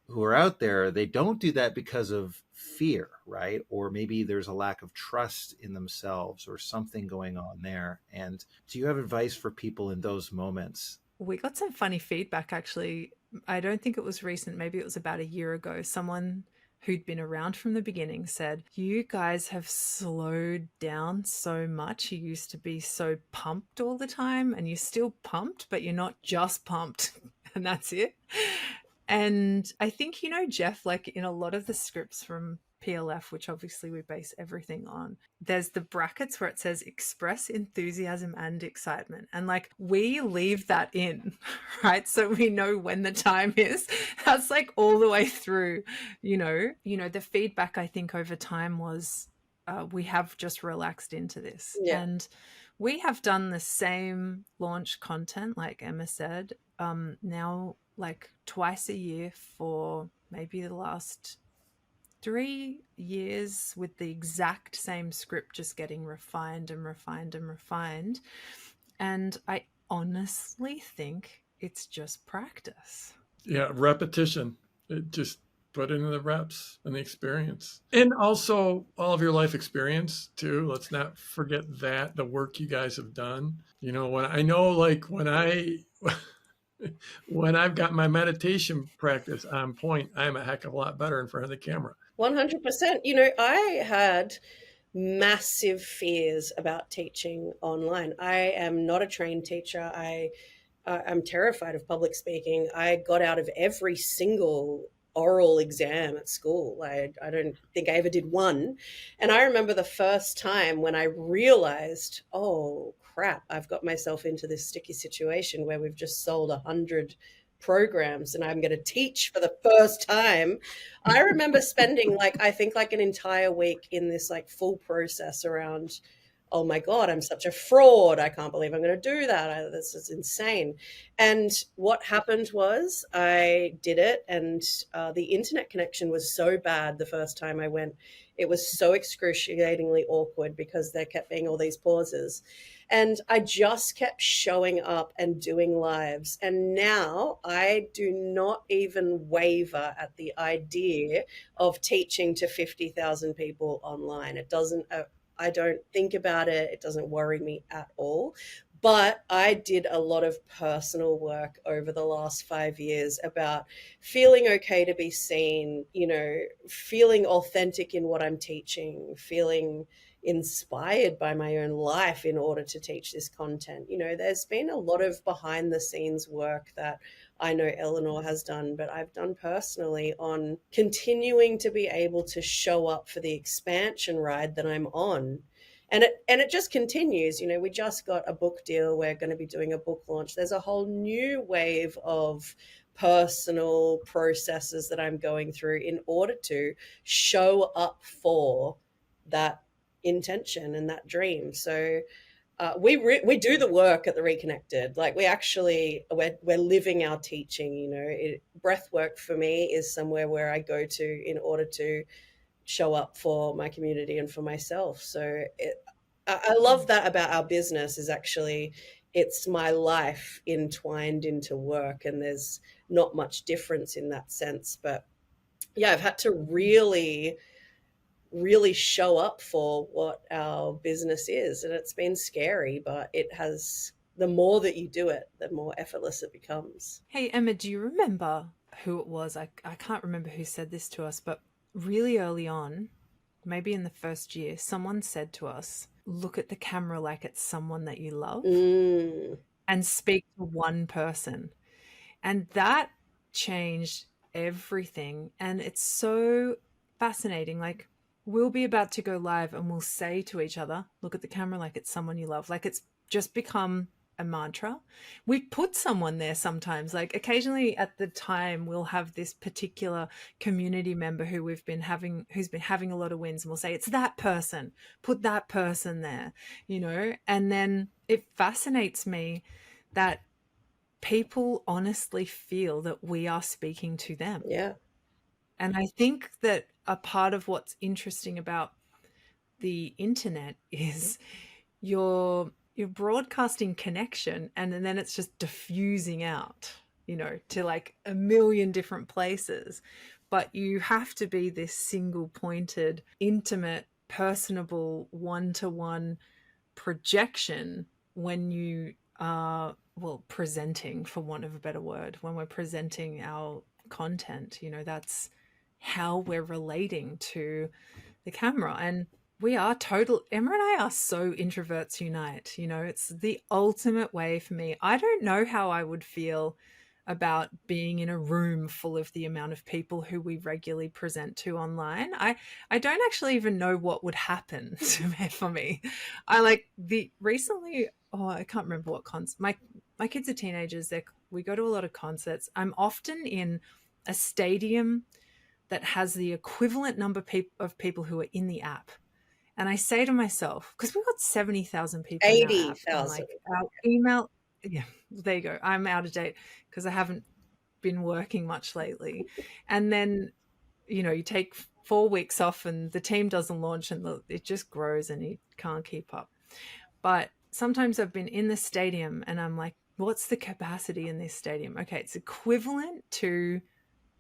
who are out there, they don't do that because of fear, right? Or maybe there's a lack of trust in themselves or something going on there. And do you have advice for people in those moments? We got some funny feedback actually. I don't think it was recent, maybe it was about a year ago. Someone who'd been around from the beginning said, "You guys have slowed down so much. You used to be so pumped all the time, and you're still pumped, but you're not just pumped." And that's it. And I think, Jeff, like in a lot of the scripts from PLF, which obviously we base everything on, there's the brackets where it says express enthusiasm and excitement. And like we leave that in, right? So we know when the time is. That's like all the way through, the feedback I think over time was we have just relaxed into this. Yeah. And we have done the same launch content, like Emma said, now like twice a year for maybe the last 3 years, with the exact same script, just getting refined and refined and refined. And I honestly think it's just practice. Yeah, repetition. It just put in the reps and the experience. And also all of your life experience too. Let's not forget that, the work you guys have done. When I know, like when I've got my meditation practice on point, I'm a heck of a lot better in front of the camera. 100%. I had massive fears about teaching online. I am not a trained teacher. I'm terrified of public speaking. I got out of every single oral exam at school. I don't think I ever did one. And I remember the first time when I realized, oh crap, I've got myself into this sticky situation where we've just sold 100 programs and I'm going to teach for the first time. I remember spending I think an entire week in this full process around, oh my God, I'm such a fraud. I can't believe I'm going to do that. This is insane. And what happened was I did it, and the internet connection was so bad the first time I went. It was so excruciatingly awkward because there kept being all these pauses. And I just kept showing up and doing lives. And now I do not even waver at the idea of teaching to 50,000 people online. It doesn't, I don't think about it. It doesn't worry me at all. But I did a lot of personal work over the last 5 years about feeling okay to be seen, feeling authentic in what I'm teaching, feeling inspired by my own life in order to teach this content. There's been a lot of behind the scenes work that I know Eleanor has done, but I've done personally on continuing to be able to show up for the expansion ride that I'm on. And it just continues. We just got a book deal. We're going to be doing a book launch. There's a whole new wave of personal processes that I'm going through in order to show up for that intention and that dream. So we do the work at the Reconnected. We're living our teaching. Breath work for me is somewhere where I go to in order to show up for my community and for myself. So I love that about our business, is actually it's my life entwined into work, and there's not much difference in that sense. But yeah, I've had to really show up for what our business is, and it's been scary, but the more that you do it, the more effortless it becomes. Hey, Emma, do you remember who it was? I can't remember who said this to us, but really early on, maybe in the first year, someone said to us, look at the camera like it's someone that you love and speak to one person. And that changed everything. And it's so fascinating. Like, we'll be about to go live and we'll say to each other, look at the camera like it's someone you love. Like, it's just become a mantra. We put someone there sometimes. Like, occasionally at the time, we'll have this particular community member who's been having a lot of wins, and we'll say, it's that person, put that person there, And then it fascinates me that people honestly feel that we are speaking to them. Yeah. And I think that a part of what's interesting about the internet is you're broadcasting connection, and then it's just diffusing out, to like a million different places. But you have to be this single pointed, intimate, personable, one-to-one projection when you are, well, presenting, for want of a better word, when we're presenting our content. That's how we're relating to the camera. And we are total, Emma and I are so introverts unite. It's the ultimate way for me. I don't know how I would feel about being in a room full of the amount of people who we regularly present to online. I don't actually even know what would happen for me. I like the recently, I can't remember what my kids are teenagers. We go to a lot of concerts. I'm often in a stadium that has the equivalent number of people who are in the app. And I say to myself, because we've got 70,000 people in our app, and 80,000. like our email, yeah, there you go. I'm out of date because I haven't been working much lately. And then, you take 4 weeks off and the team doesn't launch, and it just grows and you can't keep up. But sometimes I've been in the stadium and I'm like, what's the capacity in this stadium? Okay, it's equivalent to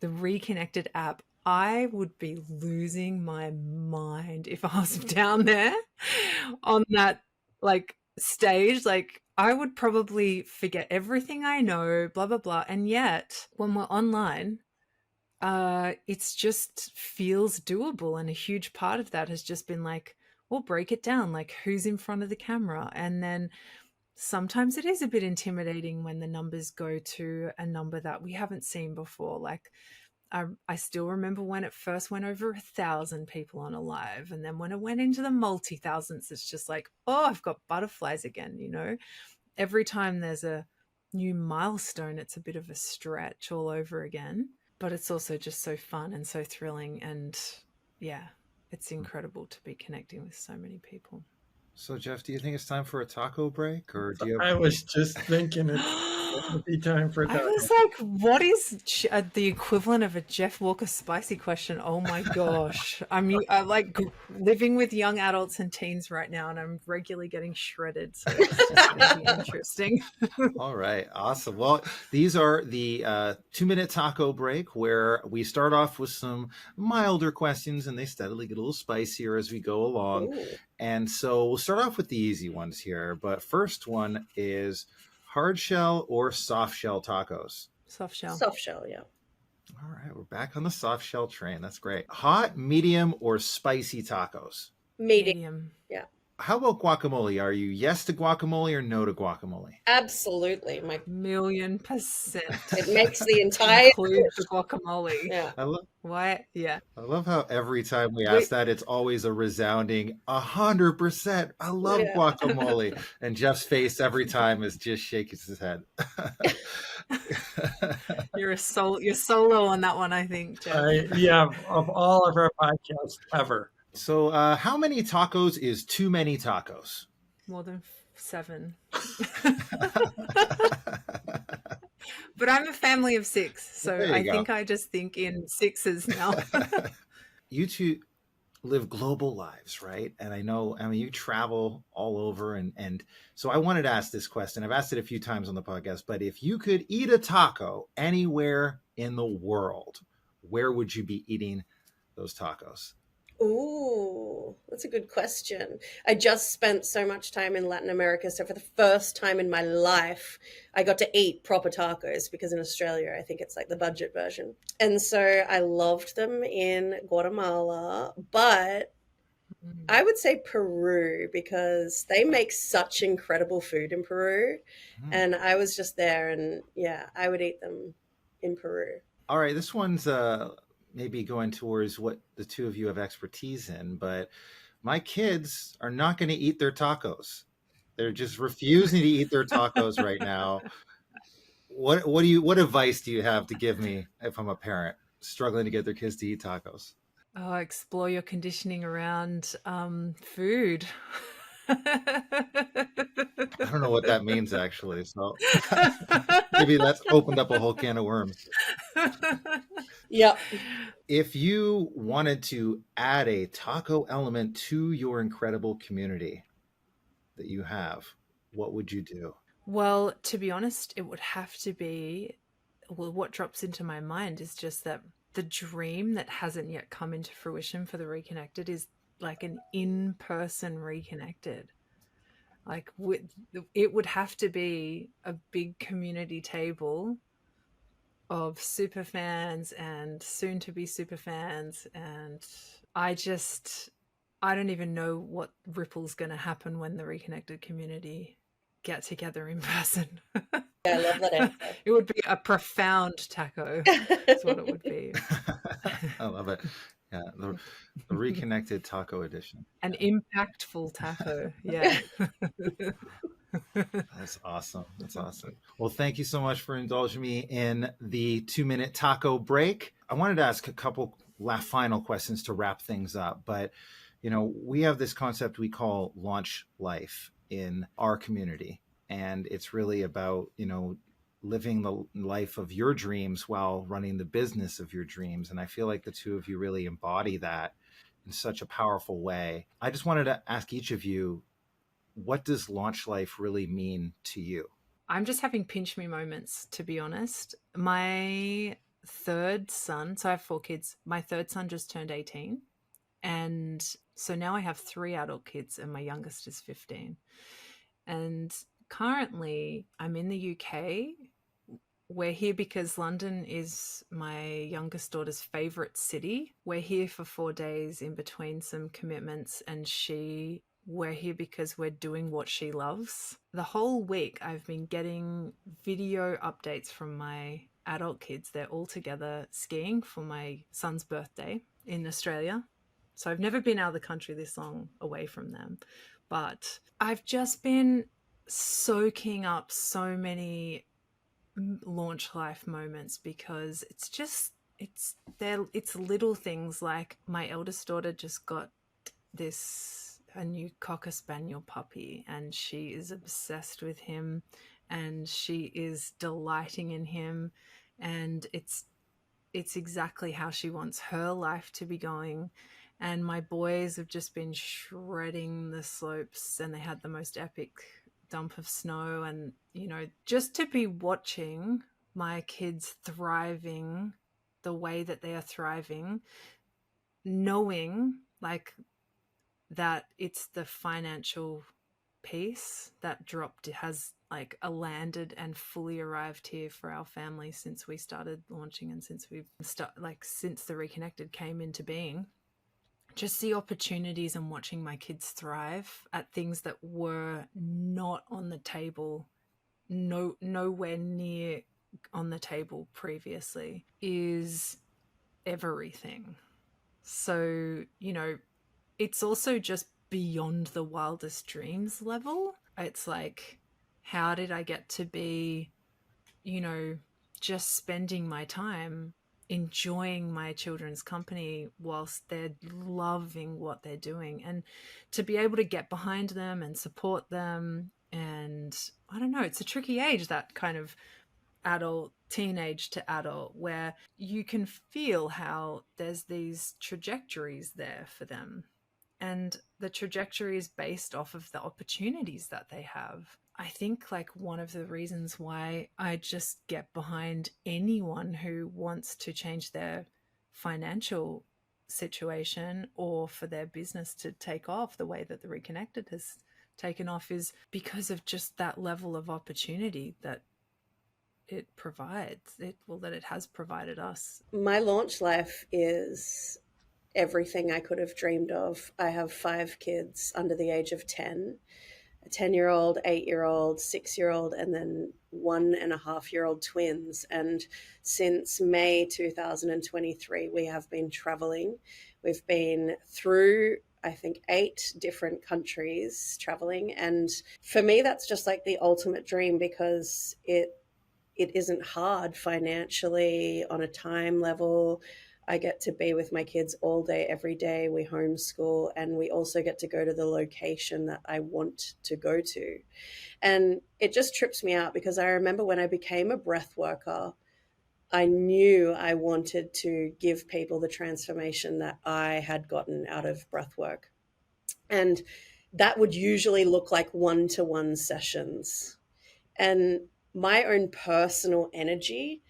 the Reconnected app. I would be losing my mind if I was down there on that like stage. Like I would probably forget everything I know, blah, blah, blah. And yet when we're online, it's just feels doable. And a huge part of that has just been like, we'll break it down, like who's in front of the camera. And then sometimes it is a bit intimidating when the numbers go to a number that we haven't seen before. Like I still remember when it first went over 1,000 people on a live, and then when it went into the multi-thousands, it's just like, oh, I've got butterflies again. Every time there's a new milestone, it's a bit of a stretch all over again, but it's also just so fun and so thrilling. And yeah, it's incredible to be connecting with so many people. So, Jeff, do you think it's time for a taco break, or do you I have? was just thinking it would be time for a I taco. was like, what is the equivalent of a Jeff Walker spicy question? Oh my gosh. I'm like living with young adults and teens right now, and I'm regularly getting shredded. So it's just going to be interesting. All right, awesome. Well, these are the 2-minute taco break, where we start off with some milder questions and they steadily get a little spicier as we go along. Ooh. And so we'll start off with the easy ones here. But first one is hard shell or soft shell tacos? Soft shell. Soft shell, yeah. All right, we're back on the soft shell train. That's great. Hot, medium, or spicy tacos? Medium. Yeah. How about guacamole? Are you yes to guacamole or no to guacamole? Absolutely. $1,000,000%. It makes the entire include the guacamole. Yeah. Why? Yeah. I love how every time we ask that, it's always a resounding 100%. I love guacamole. And Jeff's face every time is just shaking his head. You're solo on that one, I think, Jeff. Of all of our podcasts ever. So how many tacos is too many tacos? More than 7. But I'm a family of 6, so I think I just think in 6s now. You two live global lives, right? And I mean, you travel all over. And so I wanted to ask this question. I've asked it a few times on the podcast, but if you could eat a taco anywhere in the world, where would you be eating those tacos? Ooh, that's a good question. I just spent so much time in Latin America. So for the first time in my life, I got to eat proper tacos, because in Australia, I think it's like the budget version. And so I loved them in Guatemala, but I would say Peru, because they make such incredible food in Peru. And I was just there, and yeah, I would eat them in Peru. All right, this one's maybe going towards what the two of you have expertise in, but my kids are not going to eat their tacos. They're just refusing to eat their tacos right now. What advice do you have to give me if I'm a parent struggling to get their kids to eat tacos? Oh, explore your conditioning around food. I don't know what that means actually. So maybe that's opened up a whole can of worms. Yep. If you wanted to add a taco element to your incredible community that you have, what would you do? Well, to be honest, it would have to be, well, what drops into my mind is just that the dream that hasn't yet come into fruition for the Reconnected is like an in-person Reconnected. Like it would have to be a big community table of super fans and soon to be super fans, and I don't even know what ripple's going to happen when the Reconnected community get together in person. Yeah, I love that answer. It would be a profound taco. That's what it would be. I love it. Yeah, the Reconnected Taco Edition. An impactful taco. Yeah. That's awesome. That's awesome. Well, thank you so much for indulging me in the 2-minute taco break. I wanted to ask a couple final questions to wrap things up, but we have this concept we call launch life in our community, and it's really about living the life of your dreams while running the business of your dreams. And I feel like the two of you really embody that in such a powerful way. I just wanted to ask each of you, what does launch life really mean to you? I'm just having pinch me moments, to be honest. My third son, so I have 4 kids. My third son just turned 18. And so now I have 3 adult kids and my youngest is 15. And currently I'm in the UK. We're here because London is my youngest daughter's favorite city. We're here for 4 days in between some commitments, and we're here because we're doing what she loves. The whole week I've been getting video updates from my adult kids. They're all together skiing for my son's birthday in Australia. So I've never been out of the country this long away from them. But I've just been soaking up so many launch life moments because it's little things, like my eldest daughter just got a new Cocker Spaniel puppy and she is obsessed with him and she is delighting in him, and it's exactly how she wants her life to be going. And my boys have just been shredding the slopes and they had the most epic dump of snow, and just to be watching my kids thriving the way that they are thriving, knowing like that it's the financial piece that has like landed and fully arrived here for our family since we started launching and since since the Reconnected came into being. Just the opportunities and watching my kids thrive at things that were not on the table, nowhere near on the table previously, is everything. So, it's also just beyond the wildest dreams level. It's like, how did I get to be, just spending my time enjoying my children's company whilst they're loving what they're doing, and to be able to get behind them and support them. And I don't know, it's a tricky age, that kind of teenage to adult, where you can feel how there's these trajectories there for them, and the trajectory is based off of the opportunities that they have. I think like one of the reasons why I just get behind anyone who wants to change their financial situation or for their business to take off the way that the Reconnected has taken off is because of just that level of opportunity that it provides, that it has provided us. My launch life is everything I could have dreamed of. I have 5 kids under the age of 10, a 10-year-old, 8-year-old, 6-year-old, and then 1.5-year-old twins. And since May 2023, we have been traveling. We've been through, I think, 8 different countries traveling. And for me, that's just like the ultimate dream, because it isn't hard financially on a time level. I get to be with my kids all day, every day. We homeschool, and we also get to go to the location that I want to go to. And it just trips me out because I remember when I became a breath worker, I knew I wanted to give people the transformation that I had gotten out of breath work. And that would usually look like one-to-one sessions. And my own personal energy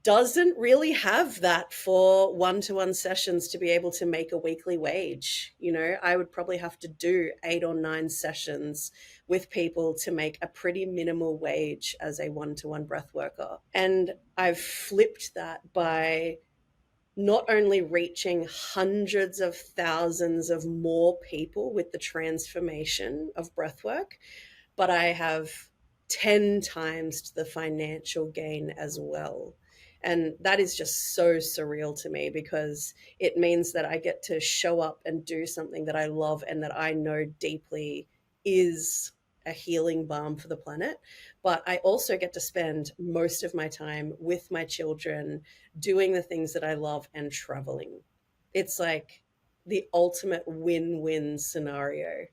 doesn't really have that for one-to-one sessions to be able to make a weekly wage. You know, I would probably have to do 8 or 9 sessions with people to make a pretty minimal wage as a one-to-one breath worker. And I've flipped that by not only reaching hundreds of thousands of more people with the transformation of breathwork, but I have 10 times the financial gain as well. And that is just so surreal to me because it means that I get to show up and do something that I love and that I know deeply is a healing balm for the planet. But I also get to spend most of my time with my children, doing the things that I love and traveling. It's like the ultimate win-win scenario.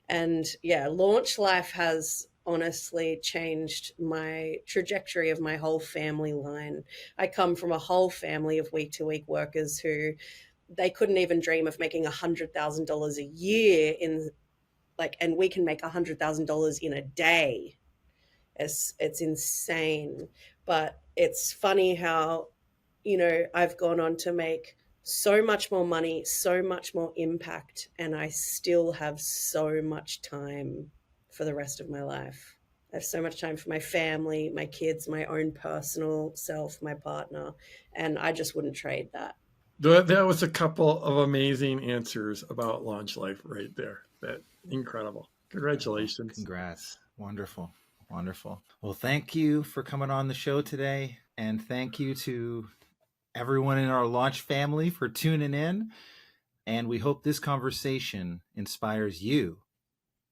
And yeah, Launch Life has honestly changed my trajectory of my whole family line. I come from a whole family of week to week workers who they couldn't even dream of making $100,000 a year in like, and we can make $100,000 in a day. It's insane. But it's funny how, you know, I've gone on to make so much more money, so much more impact, and I still have so much time for the rest of my life. I have so much time for my family, my kids, my own personal self, my partner, and I just wouldn't trade that. That was a couple of amazing answers about Launch Life right there. That incredible. Congratulations. Congrats. Wonderful. Wonderful. Well, thank you for coming on the show today. And thank you to everyone in our Launch family for tuning in. And we hope this conversation inspires you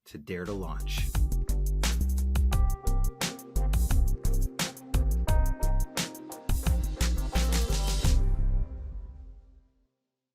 to dare to launch.